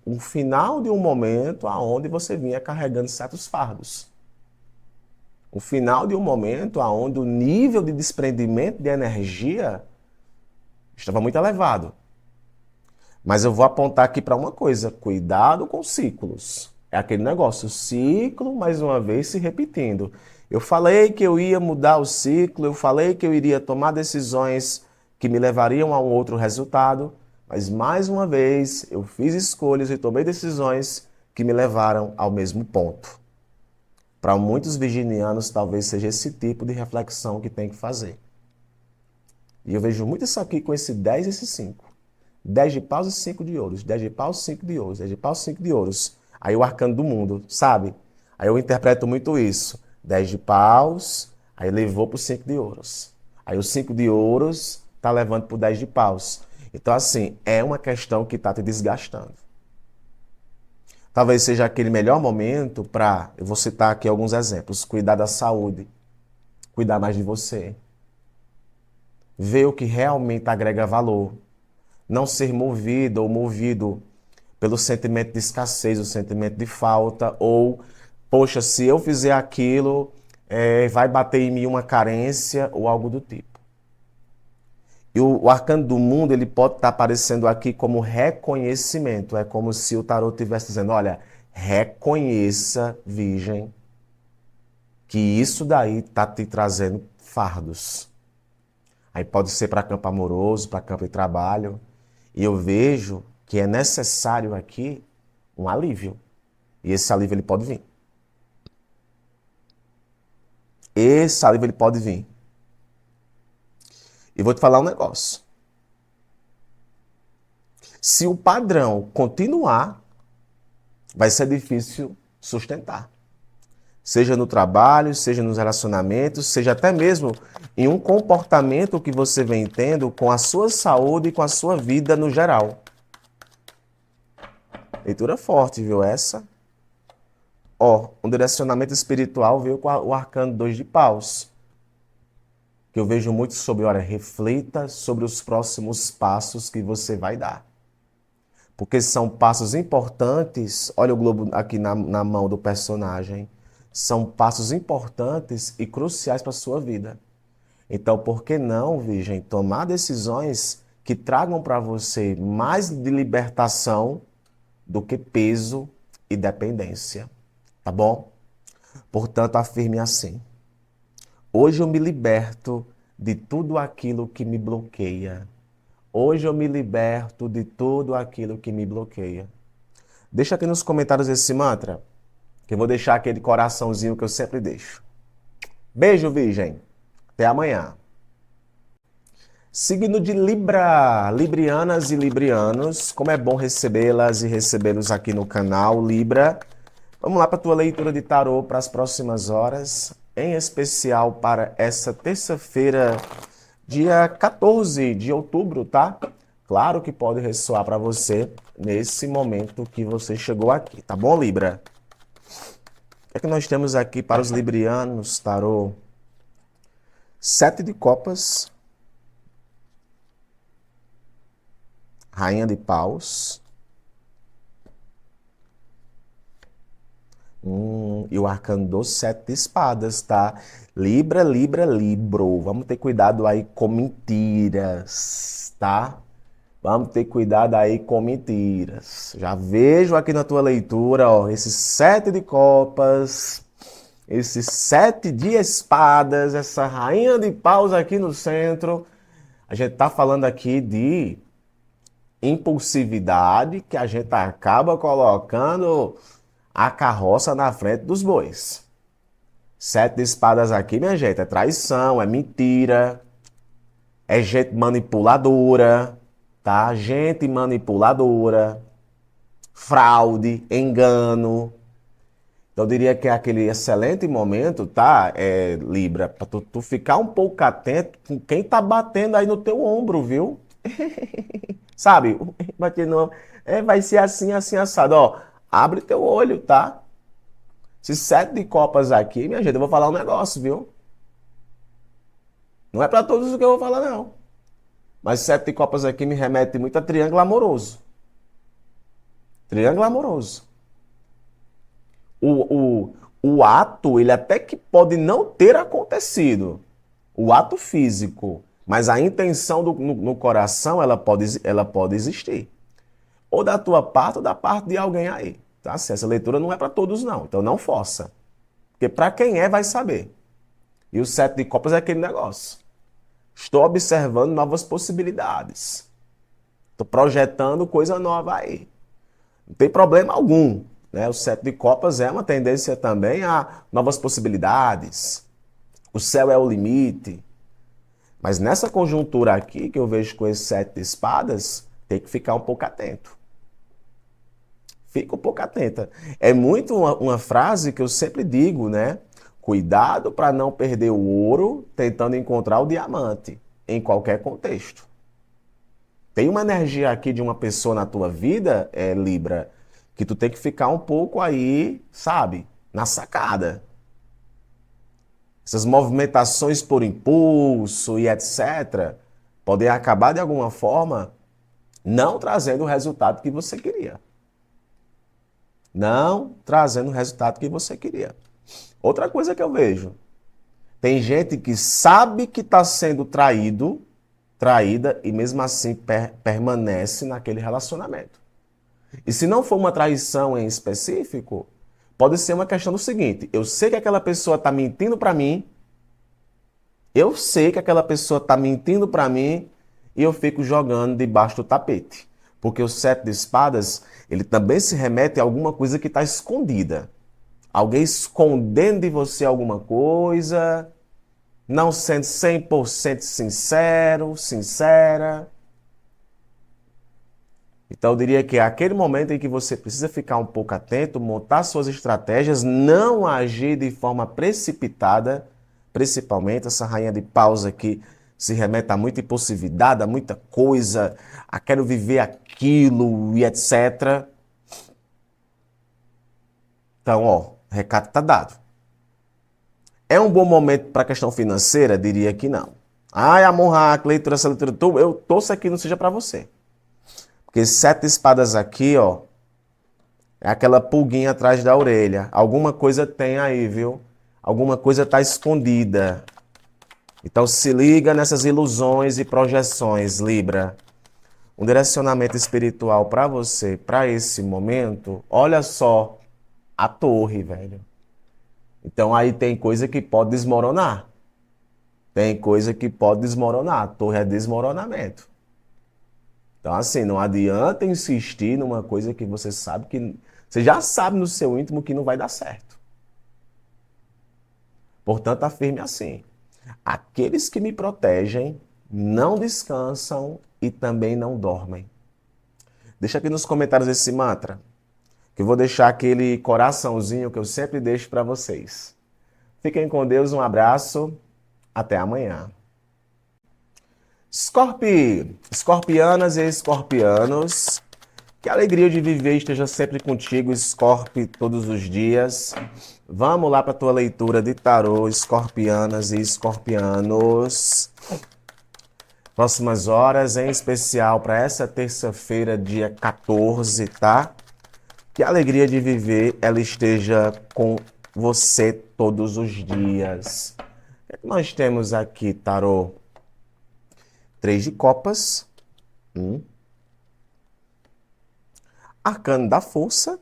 de um momento aonde você vinha carregando certos fardos. O final de um momento onde o nível de desprendimento de energia estava muito elevado. Mas eu vou apontar aqui para uma coisa: cuidado com ciclos. É aquele negócio, o ciclo, mais uma vez, se repetindo. Eu falei que eu ia mudar o ciclo, eu falei que eu iria tomar decisões que me levariam a um outro resultado, mas mais uma vez eu fiz escolhas e tomei decisões que me levaram ao mesmo ponto. Para muitos virginianos, talvez seja esse tipo de reflexão que tem que fazer. E eu vejo muito isso aqui com esse 10 e esse 5. 10 de paus e 5 de ouros. 10 de paus, 5 de ouros. 10 de paus, 5 de ouros. Aí o arcano do mundo, sabe? Aí eu interpreto muito isso. 10 de paus, aí levou para o 5 de ouros. Aí o 5 de ouros está levando para o 10 de paus. Então, assim, é uma questão que está te desgastando. Talvez seja aquele melhor momento para, eu vou citar aqui alguns exemplos, cuidar da saúde, cuidar mais de você, ver o que realmente agrega valor, não ser movido ou movido pelo sentimento de escassez, o sentimento de falta, ou, poxa, se eu fizer aquilo, vai bater em mim uma carência ou algo do tipo. E o arcano do mundo, ele pode estar aparecendo aqui como reconhecimento. É como se o tarot estivesse dizendo, olha, reconheça, virgem, que isso daí está te trazendo fardos. Aí pode ser para campo amoroso, para campo de trabalho. E eu vejo que é necessário aqui um alívio. E esse alívio ele pode vir. Esse alívio ele pode vir. E vou te falar um negócio. Se o padrão continuar, vai ser difícil sustentar. Seja no trabalho, seja nos relacionamentos, seja até mesmo em um comportamento que você vem tendo com a sua saúde e com a sua vida no geral. Leitura forte, viu essa? Ó, um direcionamento espiritual veio com o arcano 2 de paus. Que eu vejo muito sobre, olha, reflita sobre os próximos passos que você vai dar. Porque são passos importantes, olha o globo aqui na mão do personagem, são passos importantes e cruciais para a sua vida. Então, por que não, Virgem, tomar decisões que tragam para você mais de libertação do que peso e dependência, tá bom? Portanto, afirme assim. Hoje eu me liberto de tudo aquilo que me bloqueia. Hoje eu me liberto de tudo aquilo que me bloqueia. Deixa aqui nos comentários esse mantra, que eu vou deixar aquele coraçãozinho que eu sempre deixo. Beijo, Virgem. Até amanhã. Signo de Libra, Librianas e Librianos, como é bom recebê-las e recebê-los aqui no canal Libra. Vamos lá para a tua leitura de tarô para as próximas horas, em especial para essa terça-feira, dia 14 de outubro, tá? Claro que pode ressoar para você nesse momento que você chegou aqui, tá bom, Libra? O que é que nós temos aqui para os librianos, tarô? 7 de copas, Rainha de paus, e o arcano dos 7 de espadas, tá? Libra, Libra, Libro. Vamos ter cuidado aí com mentiras, tá? Vamos ter cuidado aí com mentiras. Já vejo aqui na tua leitura, ó, esses 7 de copas, esses 7 de espadas, essa rainha de paus aqui no centro. A gente tá falando aqui de impulsividade que a gente acaba colocando a carroça na frente dos bois. Sete de espadas aqui, minha gente, é traição, é mentira, é gente manipuladora, tá? Gente manipuladora, fraude, engano. Então, eu diria que é aquele excelente momento, tá, Libra, para tu ficar um pouco atento com quem tá batendo aí no teu ombro, viu? Sabe? Batendo, vai ser assim, assim, assado. Ó, abre teu olho, tá? Esse sete de copas aqui, minha gente, eu vou falar um negócio, viu? Não é para todos o que eu vou falar, não. Mas sete de copas aqui me remete muito a triângulo amoroso. Triângulo amoroso. O ato, ele até que pode não ter acontecido. O ato físico. Mas a intenção no coração, ela pode existir. Ou da tua parte, ou da parte de alguém aí. Tá? Essa leitura não é para todos, não. Então não força. Porque para quem vai saber. E o sete de copas é aquele negócio. Estou observando novas possibilidades. Estou projetando coisa nova aí. Não tem problema algum. Né? O sete de copas é uma tendência também a novas possibilidades. O céu é o limite. Mas nessa conjuntura aqui, que eu vejo com esse sete de espadas, tem que ficar um pouco atento. Fica um pouco atenta. É muito uma frase que eu sempre digo, né? Cuidado para não perder o ouro tentando encontrar o diamante, em qualquer contexto. Tem uma energia aqui de uma pessoa na tua vida, Libra, que tu tem que ficar um pouco aí, sabe, na sacada. Essas movimentações por impulso e etc. podem acabar de alguma forma não trazendo o resultado que você queria. Não trazendo o resultado que você queria. Outra coisa que eu vejo, tem gente que sabe que está sendo traída e mesmo assim permanece naquele relacionamento. E se não for uma traição em específico, pode ser uma questão do seguinte: eu sei que aquela pessoa está mentindo para mim, eu sei que aquela pessoa está mentindo para mim e eu fico jogando debaixo do tapete. Porque o sete de espadas, ele também se remete a alguma coisa que está escondida. Alguém escondendo de você alguma coisa, não sendo 100% sincero, sincera. Então, eu diria que é aquele momento em que você precisa ficar um pouco atento, montar suas estratégias, não agir de forma precipitada, principalmente essa rainha de paus aqui se remete a muita impulsividade, a muita coisa, a quero viver aquilo e etc. Então, ó, recado está dado. É um bom momento para a questão financeira? Diria que não. Ai, amor, leitura, essa leitura, eu torço aqui não seja para você. Porque sete espadas aqui, ó, é aquela pulguinha atrás da orelha. Alguma coisa tem aí, viu? Alguma coisa está escondida. Então se liga nessas ilusões e projeções, Libra. Um direcionamento espiritual para você, para esse momento, olha só, a torre, velho. Então aí tem coisa que pode desmoronar. Tem coisa que pode desmoronar. A torre é desmoronamento. Então, assim, não adianta insistir numa coisa que você sabe que... Você já sabe no seu íntimo que não vai dar certo. Portanto, afirme assim: aqueles que me protegem não descansam e também não dormem. Deixa aqui nos comentários esse mantra, que eu vou deixar aquele coraçãozinho que eu sempre deixo para vocês. Fiquem com Deus, um abraço, até amanhã. Escorpianas e escorpianos, que a alegria de viver esteja sempre contigo, Escorpe, todos os dias. Vamos lá para a tua leitura de tarô, escorpianas e escorpianos. Próximas horas, em especial para essa terça-feira, dia 14, tá? Que a alegria de viver, ela esteja com você todos os dias. O que nós temos aqui, tarô? 3 de copas. Arcano da força.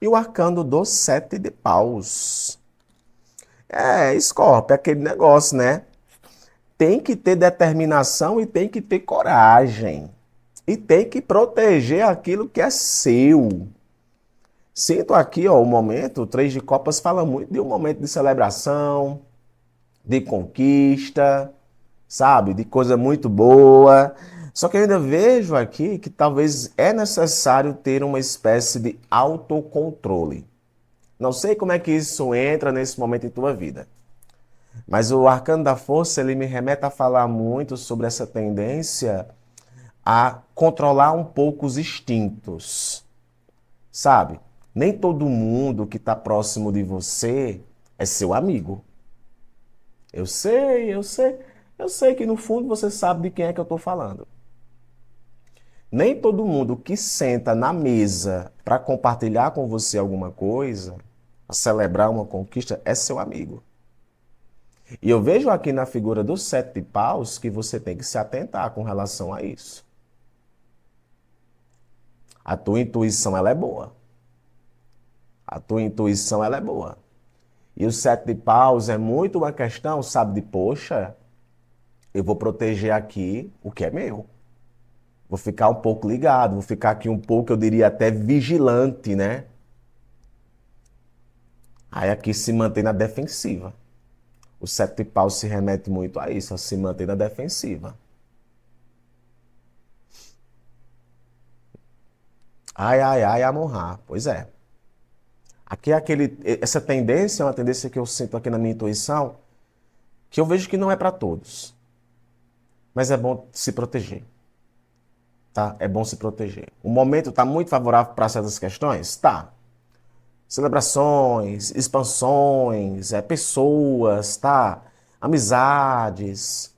E o arcano do 7 de paus. Escorpio, é aquele negócio, né? Tem que ter determinação e tem que ter coragem. E tem que proteger aquilo que é seu. Sinto aqui, ó, o momento, o Três de Copas fala muito de um momento de celebração, de conquista, sabe? De coisa muito boa. Só que eu ainda vejo aqui que talvez é necessário ter uma espécie de autocontrole. Não sei como é que isso entra nesse momento em tua vida, mas o Arcano da Força, ele me remete a falar muito sobre essa tendência a controlar um pouco os instintos, sabe? Nem todo mundo que está próximo de você é seu amigo. Eu sei, eu sei, eu sei que no fundo você sabe de quem é que eu estou falando. Nem todo mundo que senta na mesa para compartilhar com você alguma coisa, para celebrar uma conquista, é seu amigo. E eu vejo aqui na figura do Sete de Paus que você tem que se atentar com relação a isso. A tua intuição, ela é boa. A tua intuição, ela é boa. E o Sete de Paus é muito uma questão, sabe, de poxa, eu vou proteger aqui o que é meu. Vou ficar um pouco ligado, vou ficar aqui um pouco, eu diria até vigilante, né? Aí aqui se mantém na defensiva. O Sete de Paus se remete muito a isso, a se manter na defensiva. Ai, ai, ai, Amon-Ra. Pois é. Aqui é essa tendência é uma tendência que eu sinto aqui na minha intuição, que eu vejo que não é para todos. Mas é bom se proteger. Tá? É bom se proteger. O momento está muito favorável para certas questões? Tá. Celebrações, expansões, pessoas, tá? Amizades,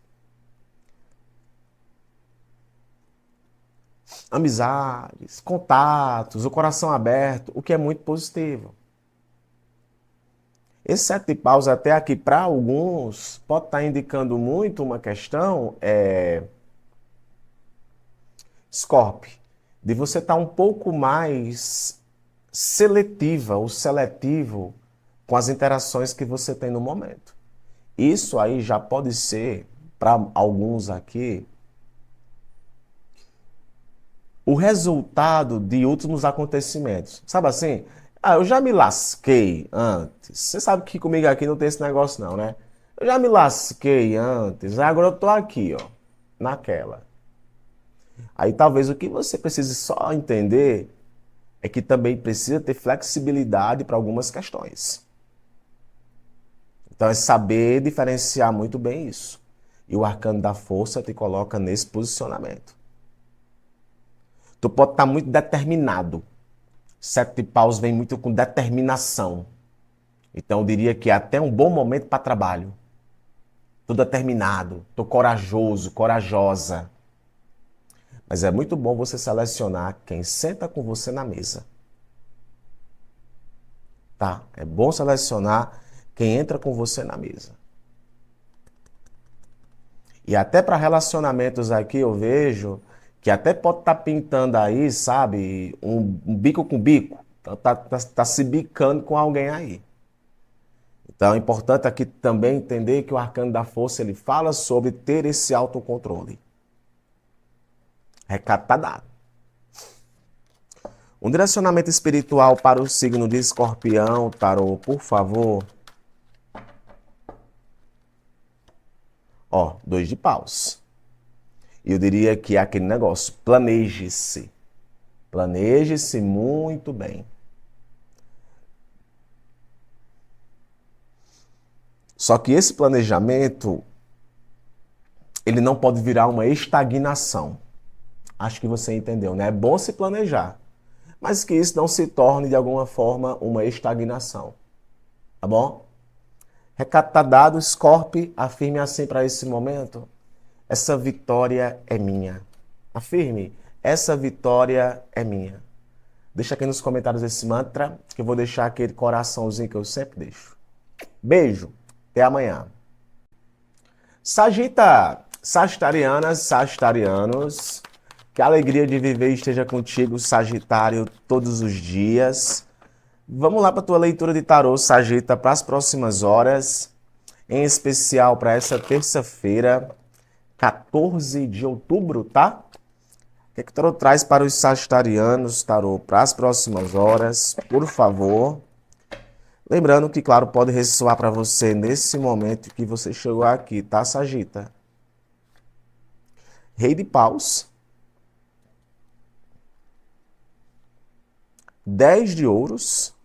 contatos, o coração aberto, o que é muito positivo. Esse Sete de Paus até aqui para alguns pode estar indicando muito uma questão, Scorpio, de você estar um pouco mais seletiva ou seletivo com as interações que você tem no momento. Isso aí já pode ser, para alguns aqui, o resultado de últimos acontecimentos. Sabe assim? Ah, eu já me lasquei antes. Você sabe que comigo aqui não tem esse negócio não, né? Eu já me lasquei antes, agora eu tô aqui, ó, naquela. Aí talvez o que você precise só entender é que também precisa ter flexibilidade para algumas questões. Então é saber diferenciar muito bem isso. E o Arcano da Força te coloca nesse posicionamento. Tu pode estar muito determinado. Sete de Paus vem muito com determinação. Então eu diria que é até um bom momento para trabalho. Tô determinado, tô corajoso, corajosa. Mas é muito bom você selecionar quem senta com você na mesa. Tá? É bom selecionar quem entra com você na mesa. E até para relacionamentos aqui eu vejo que até pode estar pintando aí, sabe, um bico com bico. Tá se bicando com alguém aí. Então é importante aqui também entender que o Arcano da Força ele fala sobre ter esse autocontrole. Recado tá dado. Um direcionamento espiritual para o signo de Escorpião, tarô, por favor. Ó, 2 de paus. E eu diria que é aquele negócio, planeje-se. Planeje-se muito bem. Só que esse planejamento, ele não pode virar uma estagnação. Acho que você entendeu, né? É bom se planejar, mas que isso não se torne, de alguma forma, uma estagnação. Tá bom? Recado tá dado, Scorpio, afirme assim para esse momento. Essa vitória é minha. Afirme, essa vitória é minha. Deixa aqui nos comentários esse mantra, que eu vou deixar aquele coraçãozinho que eu sempre deixo. Beijo, até amanhã. Sagita, sagitarianas, sagitarianos, que a alegria de viver esteja contigo, Sagitário, todos os dias. Vamos lá para a tua leitura de tarô, Sagita, para as próximas horas, em especial para essa terça-feira, 14 de outubro, tá? que que o tarô traz para os sagitarianos, tarô, para as próximas horas, por favor? Lembrando que, claro, pode ressoar para você nesse momento que você chegou aqui, tá, Sagita? Rei de paus, 10 de ouros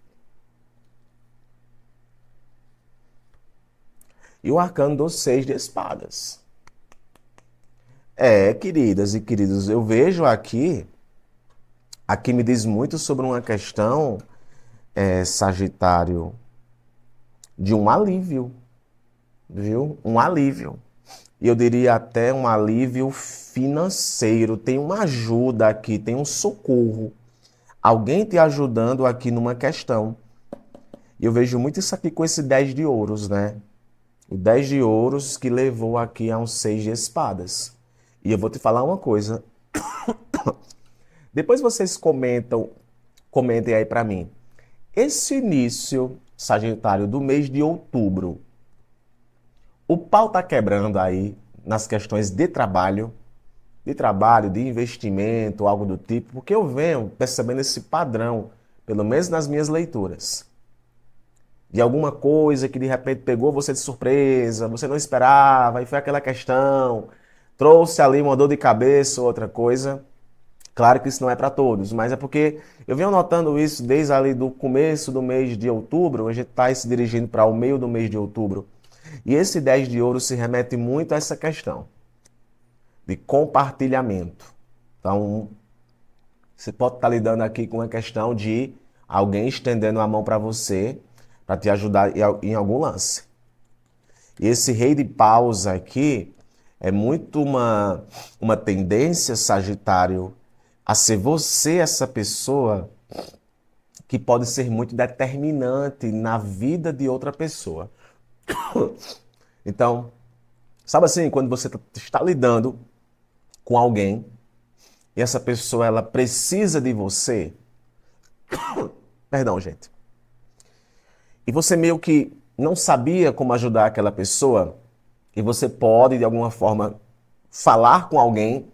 e o arcano dos 6 de espadas. Queridas e queridos, eu vejo aqui me diz muito sobre uma questão, Sagitário, de um alívio, viu? Um alívio. E eu diria até um alívio financeiro. Tem uma ajuda aqui, tem um socorro. Alguém te ajudando aqui numa questão. E eu vejo muito isso aqui com esse 10 de ouros, né? O 10 de ouros que levou aqui a um 6 de espadas. E eu vou te falar uma coisa. Depois vocês comentem aí pra mim. Esse início, Sagitário, do mês de outubro, o pau tá quebrando aí nas questões de trabalho, de investimento, algo do tipo, porque eu venho percebendo esse padrão, pelo menos nas minhas leituras. De alguma coisa que de repente pegou você de surpresa, você não esperava, e foi aquela questão, trouxe ali uma dor de cabeça ou outra coisa. Claro que isso não é para todos, mas é porque eu venho notando isso desde ali do começo do mês de outubro, a gente está se dirigindo para o meio do mês de outubro. E esse 10 de ouro se remete muito a essa questão de compartilhamento. Então, você pode estar lidando aqui com a questão de alguém estendendo a mão para você, para te ajudar em algum lance. E esse rei de paus aqui é muito uma tendência, Sagitário, a ser você essa pessoa que pode ser muito determinante na vida de outra pessoa. Então, sabe assim, quando você está lidando com alguém e essa pessoa ela precisa de você, perdão, gente, e você meio que não sabia como ajudar aquela pessoa, e você pode de alguma forma falar com alguém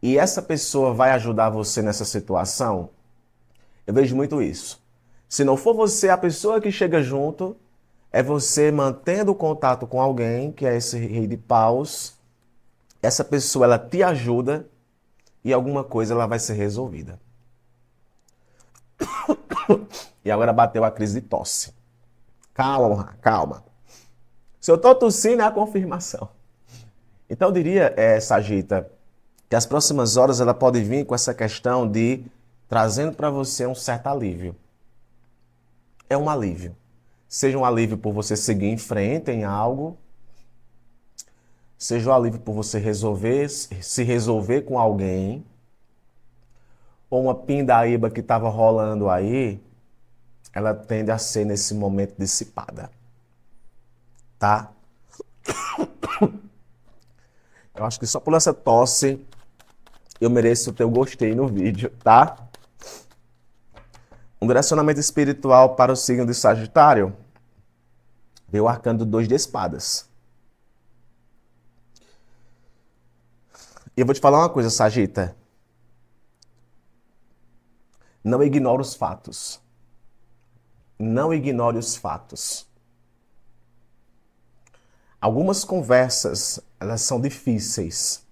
e essa pessoa vai ajudar você nessa situação, eu vejo muito isso. Se não for você a pessoa que chega junto, é você mantendo contato com alguém, que é esse rei de paus. Essa pessoa, ela te ajuda e alguma coisa ela vai ser resolvida. E agora bateu a crise de tosse. Calma, calma. Se eu tô tossindo, é a confirmação. Então eu diria, Sagita, que as próximas horas ela pode vir com essa questão de trazendo para você um certo alívio. É um alívio. Seja um alívio por você seguir em frente em algo, seja um alívio por você se resolver com alguém, ou uma pindaíba que estava rolando aí, ela tende a ser nesse momento dissipada. Tá? Eu acho que só por essa tosse eu mereço o teu gostei no vídeo, tá? Um direcionamento espiritual para o signo de Sagitário. Veio o arcano do 2 de espadas. E eu vou te falar uma coisa, Sagita. Não ignore os fatos. Não ignore os fatos. Algumas conversas, elas são difíceis,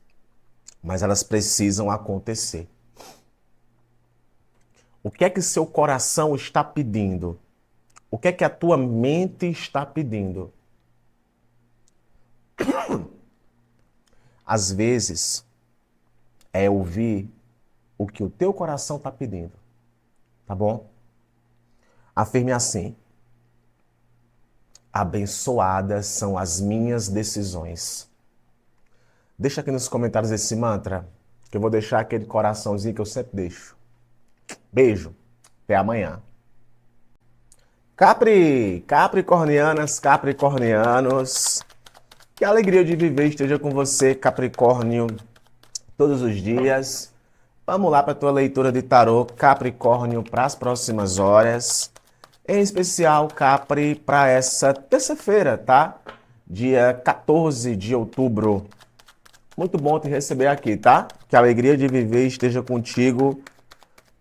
mas elas precisam acontecer. O que é que seu coração está pedindo? O que é que a tua mente está pedindo? Às vezes, é ouvir o que o teu coração está pedindo. Tá bom? Afirme assim: abençoadas são as minhas decisões. Deixa aqui nos comentários esse mantra, que eu vou deixar aquele coraçãozinho que eu sempre deixo. Beijo. Até amanhã. Capricornianas, capricornianos, que a alegria de viver esteja com você, Capricórnio, todos os dias. Vamos lá para a tua leitura de tarô, Capricórnio, para as próximas horas. Em especial, Capri, para essa terça-feira, tá? Dia 14 de outubro. Muito bom te receber aqui, tá? Que a alegria de viver esteja contigo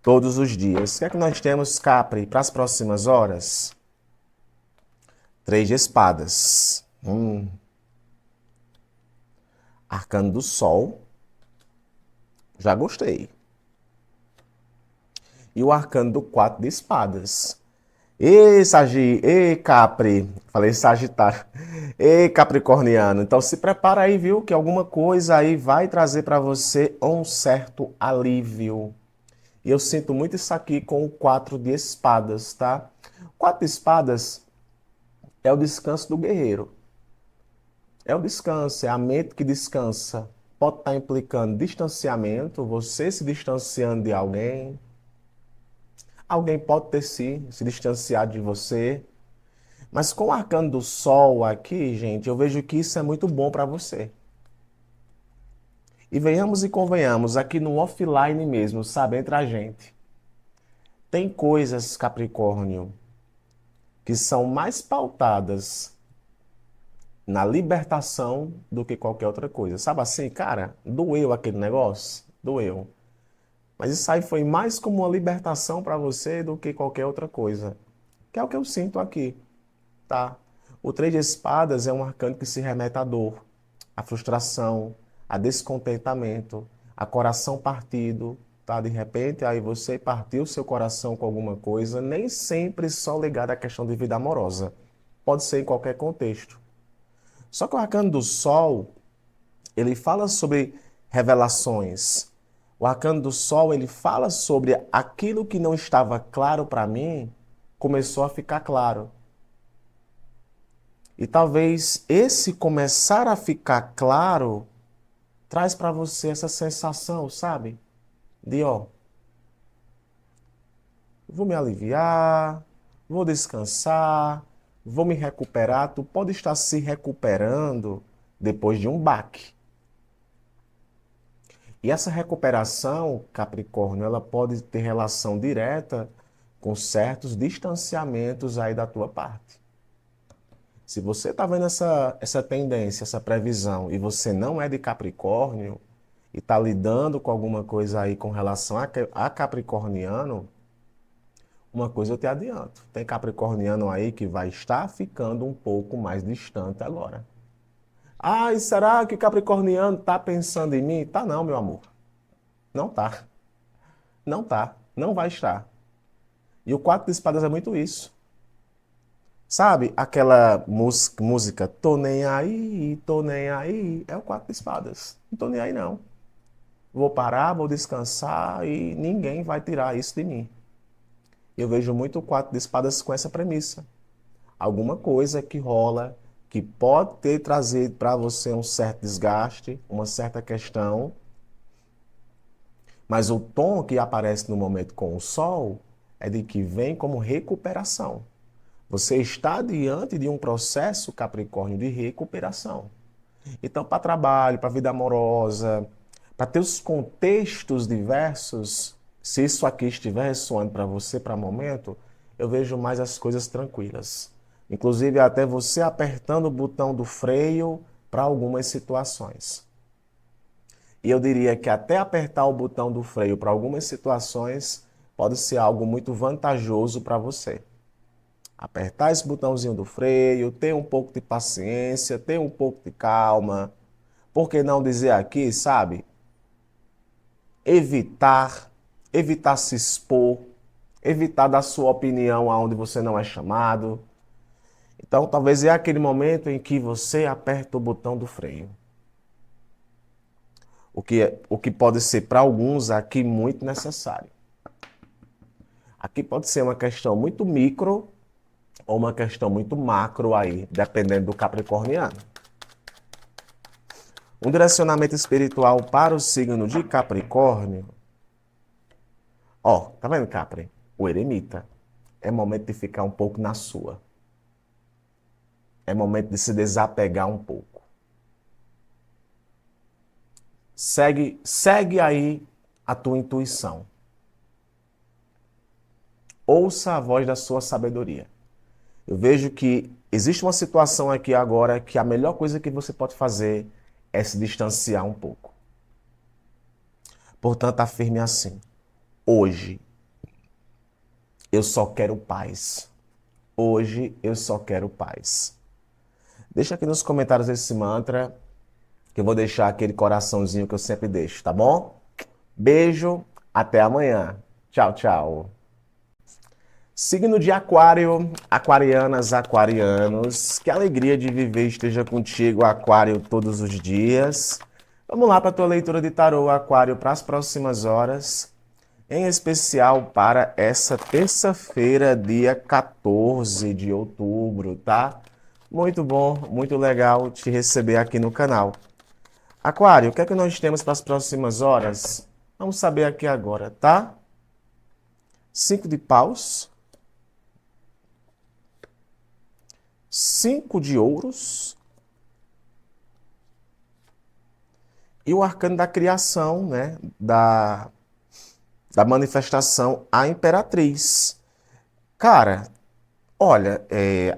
todos os dias. O que é que nós temos, Capri, para as próximas horas? Três de espadas. Arcano do Sol. Já gostei. E o arcano do quatro de espadas. Ei, Capri. Falei Sagitário. Ei, Capricorniano. Então se prepara aí, viu? Que alguma coisa aí vai trazer para você um certo alívio. E eu sinto muito isso aqui com o quatro de espadas, tá? Quatro de espadas é o descanso do guerreiro. É o descanso, é a mente que descansa. Pode estar implicando distanciamento, você se distanciando de alguém. Alguém pode ter se distanciado de você. Mas com o arcano do sol aqui, gente, eu vejo que isso é muito bom para você. E venhamos e convenhamos, aqui no offline mesmo, sabe, entre a gente. Tem coisas, Capricórnio, que são mais pautadas na libertação do que qualquer outra coisa. Sabe assim, cara, doeu aquele negócio? Doeu. Mas isso aí foi mais como uma libertação para você do que qualquer outra coisa. Que é o que eu sinto aqui, tá? O três de espadas é um arcano que se remete à dor, à frustração, a descontentamento, a coração partido, tá? De repente, aí você partiu seu coração com alguma coisa, nem sempre só ligado à questão de vida amorosa. Pode ser em qualquer contexto. Só que o arcano do Sol, ele fala sobre revelações. O arcano do Sol, ele fala sobre aquilo que não estava claro para mim, começou a ficar claro. E talvez esse começar a ficar claro traz para você essa sensação, sabe? De, ó, vou me aliviar, vou descansar, vou me recuperar. Tu pode estar se recuperando depois de um baque. E essa recuperação, Capricórnio, ela pode ter relação direta com certos distanciamentos aí da tua parte. Se você está vendo essa tendência, essa previsão, e você não é de Capricórnio, e está lidando com alguma coisa aí com relação a Capricorniano, uma coisa eu te adianto. Tem Capricorniano aí que vai estar ficando um pouco mais distante agora. Ah, e será que Capricorniano está pensando em mim? Tá não, meu amor. Não tá. Não tá. Não vai estar. E o quatro de espadas é muito isso. Sabe aquela música tô nem aí, é o quatro de espadas. Não tô nem aí não. Vou parar, vou descansar e ninguém vai tirar isso de mim. Eu vejo muito o quatro de espadas com essa premissa. Alguma coisa que rola, que pode ter trazido para você um certo desgaste, uma certa questão, mas o tom que aparece no momento com o sol é de que vem como recuperação. Você está diante de um processo, Capricórnio, de recuperação. Então, para trabalho, para vida amorosa, para ter os contextos diversos, se isso aqui estiver ressoando para você para o momento, eu vejo mais as coisas tranquilas. Inclusive, até você apertando o botão do freio para algumas situações. E eu diria que até apertar o botão do freio para algumas situações pode ser algo muito vantajoso para você. Apertar esse botãozinho do freio, ter um pouco de paciência, ter um pouco de calma. Por que não dizer aqui, sabe? Evitar se expor, evitar dar sua opinião aonde você não é chamado. Então, talvez é aquele momento em que você aperta o botão do freio. O que pode ser para alguns aqui muito necessário. Aqui pode ser uma questão muito micro ou uma questão muito macro aí, dependendo do capricorniano. Um direcionamento espiritual para o signo de Capricórnio. Ó, tá vendo, Capri? O eremita. É momento de ficar um pouco na sua. É momento de se desapegar um pouco. Segue aí a tua intuição. Ouça a voz da sua sabedoria. Eu vejo que existe uma situação aqui agora que a melhor coisa que você pode fazer é se distanciar um pouco. Portanto, afirme assim: hoje eu só quero paz. Hoje eu só quero paz. Deixa aqui nos comentários esse mantra, que eu vou deixar aquele coraçãozinho que eu sempre deixo, tá bom? Beijo, até amanhã. Tchau, tchau. Signo de Aquário, aquarianas, aquarianos, que alegria de viver esteja contigo, Aquário, todos os dias. Vamos lá para a tua leitura de tarô, Aquário, para as próximas horas, em especial para essa terça-feira, dia 14 de outubro, tá? Muito bom, muito legal te receber aqui no canal. Aquário, o que é que nós temos para as próximas horas? Vamos saber aqui agora, tá? 5 de paus. 5 de ouros e o arcano da criação, né? Da manifestação, a Imperatriz. Cara, olha,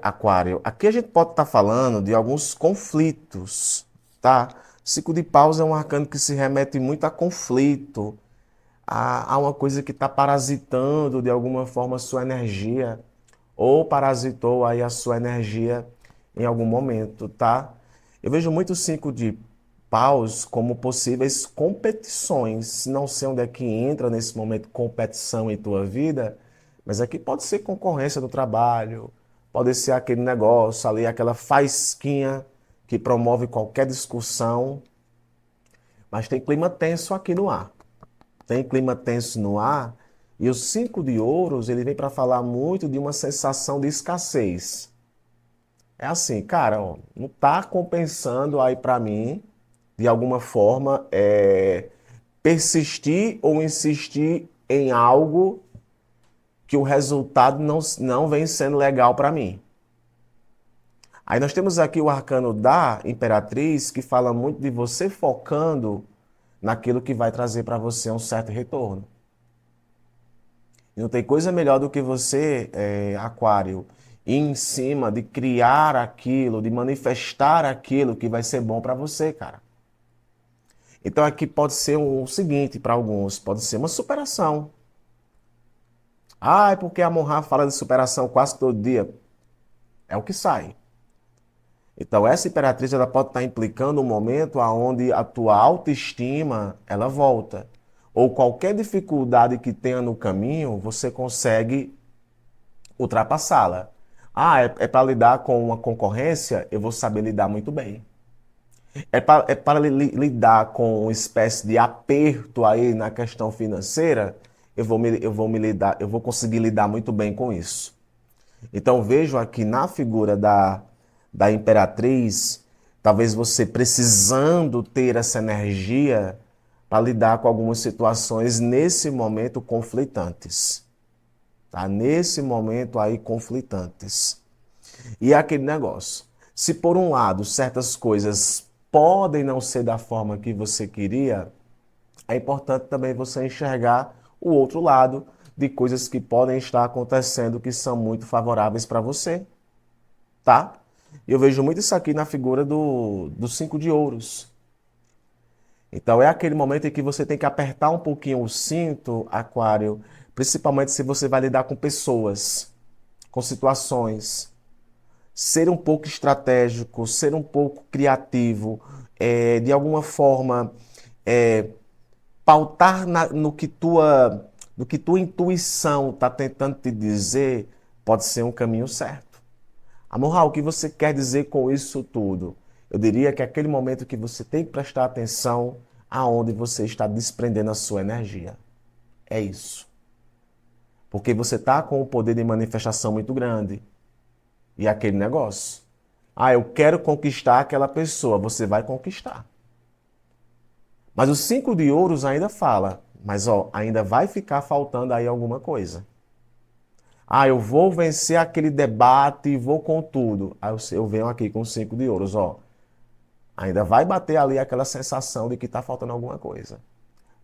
Aquário, aqui a gente pode estar falando de alguns conflitos, tá? 5 de paus é um arcano que se remete muito a conflito, a uma coisa que está parasitando de alguma forma a sua energia, ou parasitou aí a sua energia em algum momento, tá? Eu vejo muito 5 de paus como possíveis competições. Não sei onde é que entra nesse momento competição em tua vida, mas aqui pode ser concorrência do trabalho, pode ser aquele negócio ali, aquela faísquinha que promove qualquer discussão, mas tem clima tenso aqui no ar. Tem clima tenso no ar, e os 5 de ouros, ele vem para falar muito de uma sensação de escassez. É assim, cara, ó, não tá compensando aí para mim, de alguma forma, persistir ou insistir em algo que o resultado não vem sendo legal para mim. Aí nós temos aqui o arcano da Imperatriz, que fala muito de você focando naquilo que vai trazer para você um certo retorno. E não tem coisa melhor do que você, Aquário, ir em cima de criar aquilo, de manifestar aquilo que vai ser bom para você, cara. Então aqui pode ser o seguinte para alguns, pode ser uma superação. Ah, é porque a Monra fala de superação quase todo dia. É o que sai. Então essa imperatriz ela pode estar implicando um momento onde a tua autoestima ela volta. Ou qualquer dificuldade que tenha no caminho, você consegue ultrapassá-la. Ah, é para lidar com uma concorrência? Eu vou saber lidar muito bem. É para lidar com uma espécie de aperto aí na questão financeira? Eu vou conseguir lidar muito bem com isso. Então vejo aqui na figura da Imperatriz, talvez você precisando ter essa energia para lidar com algumas situações nesse momento conflitantes. Tá? Nesse momento aí conflitantes. E é aquele negócio. Se por um lado certas coisas podem não ser da forma que você queria, é importante também você enxergar o outro lado de coisas que podem estar acontecendo que são muito favoráveis para você, tá? Eu vejo muito isso aqui na figura do 5 de ouros. Então é aquele momento em que você tem que apertar um pouquinho o cinto, Aquário, principalmente se você vai lidar com pessoas, com situações. Ser um pouco estratégico, ser um pouco criativo, de alguma forma, pautar no que tua intuição está tentando te dizer, pode ser um caminho certo. Amor, o que você quer dizer com isso tudo? Eu diria que é aquele momento que você tem que prestar atenção aonde você está desprendendo a sua energia. É isso. Porque você está com um poder de manifestação muito grande. E é aquele negócio. Ah, eu quero conquistar aquela pessoa. Você vai conquistar. Mas o 5 de ouros ainda fala. Mas ó, ainda vai ficar faltando aí alguma coisa. Ah, eu vou vencer aquele debate e vou com tudo. Aí eu venho aqui com 5 de ouros, ó. Ainda vai bater ali aquela sensação de que está faltando alguma coisa.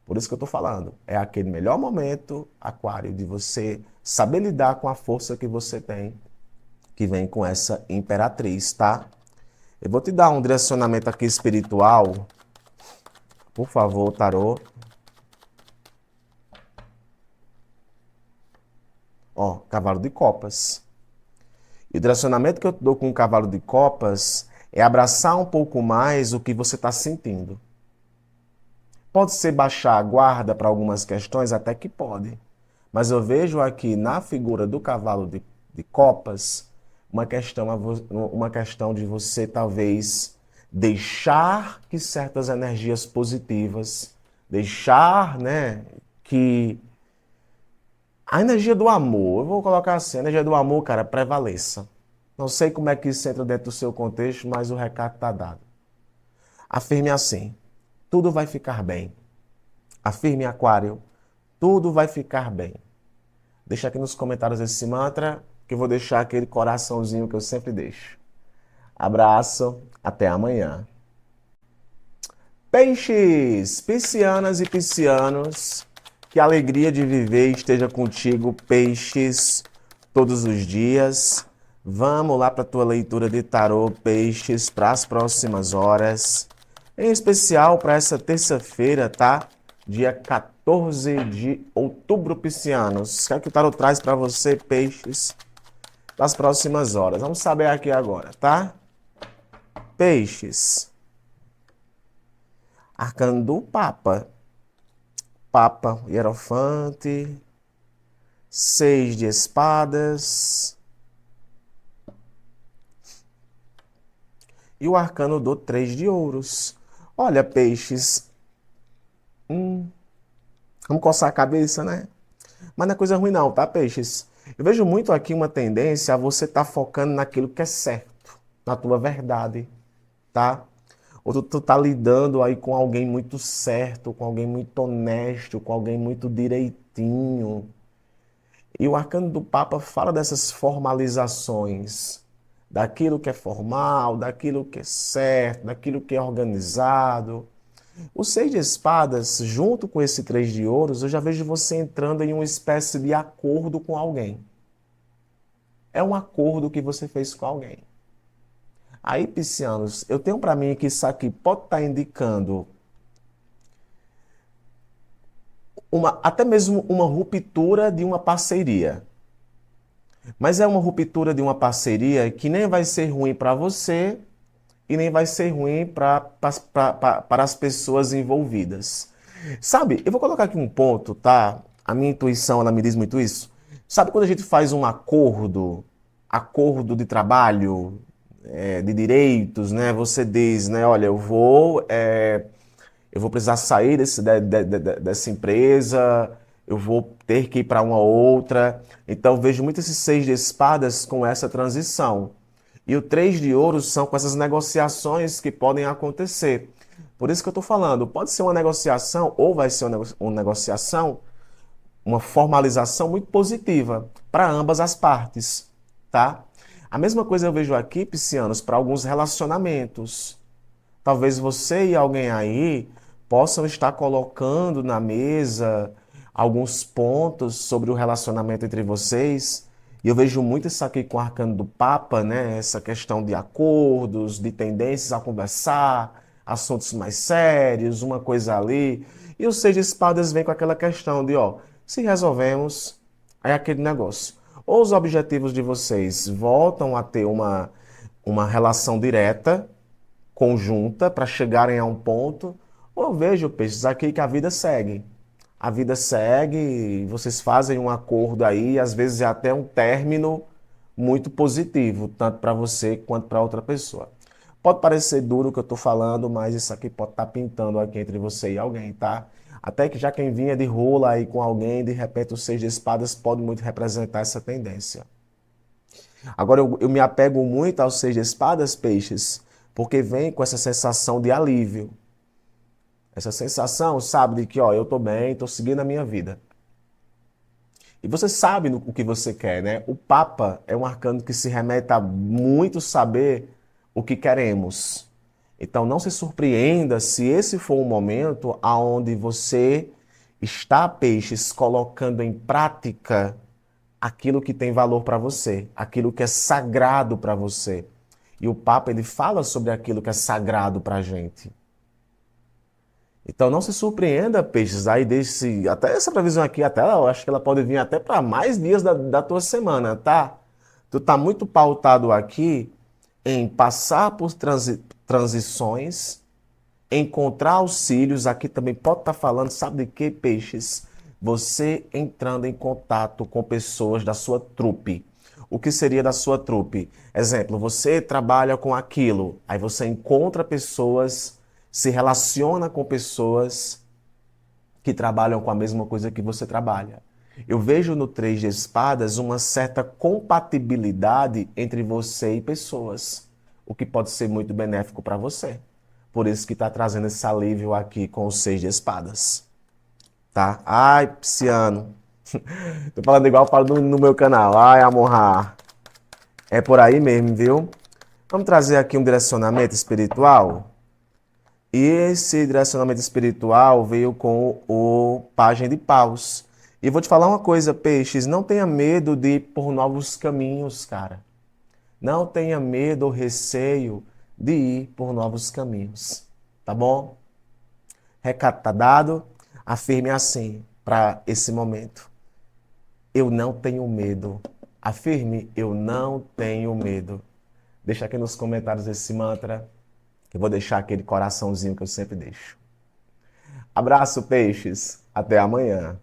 Por isso que eu estou falando. É aquele melhor momento, Aquário, de você saber lidar com a força que você tem, que vem com essa imperatriz, tá? Eu vou te dar um direcionamento aqui espiritual. Por favor, tarô. Ó, cavalo de copas. E o direcionamento que eu te dou com o cavalo de copas é abraçar um pouco mais o que você está sentindo. Pode ser baixar a guarda para algumas questões, até que pode. Mas eu vejo aqui na figura do cavalo de copas uma questão de você talvez deixar que certas energias positivas, deixar, né, que a energia do amor, eu vou colocar assim, a energia do amor, cara, prevaleça. Não sei como é que isso entra dentro do seu contexto, mas o recado está dado. Afirme assim, tudo vai ficar bem. Afirme, Aquário, tudo vai ficar bem. Deixa aqui nos comentários esse mantra, que eu vou deixar aquele coraçãozinho que eu sempre deixo. Abraço, até amanhã. Peixes, piscianas e piscianos, que a alegria de viver esteja contigo, peixes, todos os dias. Vamos lá para a tua leitura de tarô, peixes, para as próximas horas. Em especial para essa terça-feira, tá? Dia 14 de outubro, piscianos. O que é que o tarô traz para você, peixes, nas próximas horas? Vamos saber aqui agora, tá? Peixes. Arcano do Papa. Papa, Hierofante. 6 de espadas. E o arcano do 3 de ouros. Olha, peixes. Vamos coçar a cabeça, né? Mas não é coisa ruim não, tá, peixes? Eu vejo muito aqui uma tendência a você estar focando naquilo que é certo, na tua verdade, tá? Ou tu tá lidando aí com alguém muito certo, com alguém muito honesto, com alguém muito direitinho. E o arcano do Papa fala dessas formalizações, daquilo que é formal, daquilo que é certo, daquilo que é organizado. O 6 de espadas, junto com esse 3 de ouros, eu já vejo você entrando em uma espécie de acordo com alguém. É um acordo que você fez com alguém. Aí, piscianos, eu tenho para mim que isso aqui pode estar indicando até mesmo uma ruptura de uma parceria. Mas é uma ruptura de uma parceria que nem vai ser ruim para você e nem vai ser ruim para as pessoas envolvidas. Sabe, eu vou colocar aqui um ponto, tá? A minha intuição, ela me diz muito isso. Sabe quando a gente faz um acordo de trabalho, de direitos, né? Você diz, né? Olha, eu vou precisar sair dessa empresa, eu vou ter que ir para uma outra. Então, vejo muito esses 6 de espadas com essa transição. E o 3 de ouros são com essas negociações que podem acontecer. Por isso que eu estou falando, pode ser uma negociação ou vai ser uma negociação, uma formalização muito positiva para ambas as partes, tá? A mesma coisa eu vejo aqui, piscianos, para alguns relacionamentos. Talvez você e alguém aí possam estar colocando na mesa alguns pontos sobre o relacionamento entre vocês. E eu vejo muito isso aqui com o arcano do Papa, né? Essa questão de acordos, de tendências a conversar, assuntos mais sérios, uma coisa ali. E o 6 de espadas vem com aquela questão de, ó, se resolvemos, é aquele negócio. Ou os objetivos de vocês voltam a ter uma relação direta, conjunta, para chegarem a um ponto, ou eu vejo, peixes, aqui que a vida segue. A vida segue, vocês fazem um acordo aí, às vezes é até um término muito positivo, tanto para você quanto para outra pessoa. Pode parecer duro o que eu estou falando, mas isso aqui pode estar pintando aqui entre você e alguém, tá? Até que já quem vinha de rola aí com alguém, de repente o 6 de espadas pode muito representar essa tendência. Agora eu me apego muito aos 6 de espadas, peixes, porque vem com essa sensação de alívio. Essa sensação, sabe, de que, ó, eu tô bem, tô seguindo a minha vida. E você sabe o que você quer, né? O Papa é um arcano que se remete a muito saber o que queremos. Então não se surpreenda se esse for um momento aonde você está, peixes, colocando em prática aquilo que tem valor para você, aquilo que é sagrado para você. E o Papa, ele fala sobre aquilo que é sagrado para a gente. Então não se surpreenda, peixes, aí desse, até essa previsão aqui, até eu acho que ela pode vir até para mais dias da tua semana, tá? Tu tá muito pautado aqui em passar por transições, encontrar auxílios, aqui também pode estar falando, sabe de quê, peixes? Você entrando em contato com pessoas da sua trupe. O que seria da sua trupe? Exemplo, você trabalha com aquilo, aí você encontra pessoas, se relaciona com pessoas que trabalham com a mesma coisa que você trabalha. Eu vejo no Três de Espadas uma certa compatibilidade entre você e pessoas, o que pode ser muito benéfico para você. Por isso que está trazendo esse alívio aqui com o Seis de Espadas. Tá? Ai, Pisciano. Tô falando igual eu falo no meu canal. Ai, Amorra. É por aí mesmo, viu? Vamos trazer aqui um direcionamento espiritual. E esse direcionamento espiritual veio com o Pajem de Paus. E vou te falar uma coisa, peixes, não tenha medo de ir por novos caminhos, cara. Não tenha medo ou receio de ir por novos caminhos. Tá bom? Recado tá dado. Afirme assim para esse momento. Eu não tenho medo. Afirme, eu não tenho medo. Deixa aqui nos comentários esse mantra. Eu vou deixar aquele coraçãozinho que eu sempre deixo. Abraço, peixes. Até amanhã.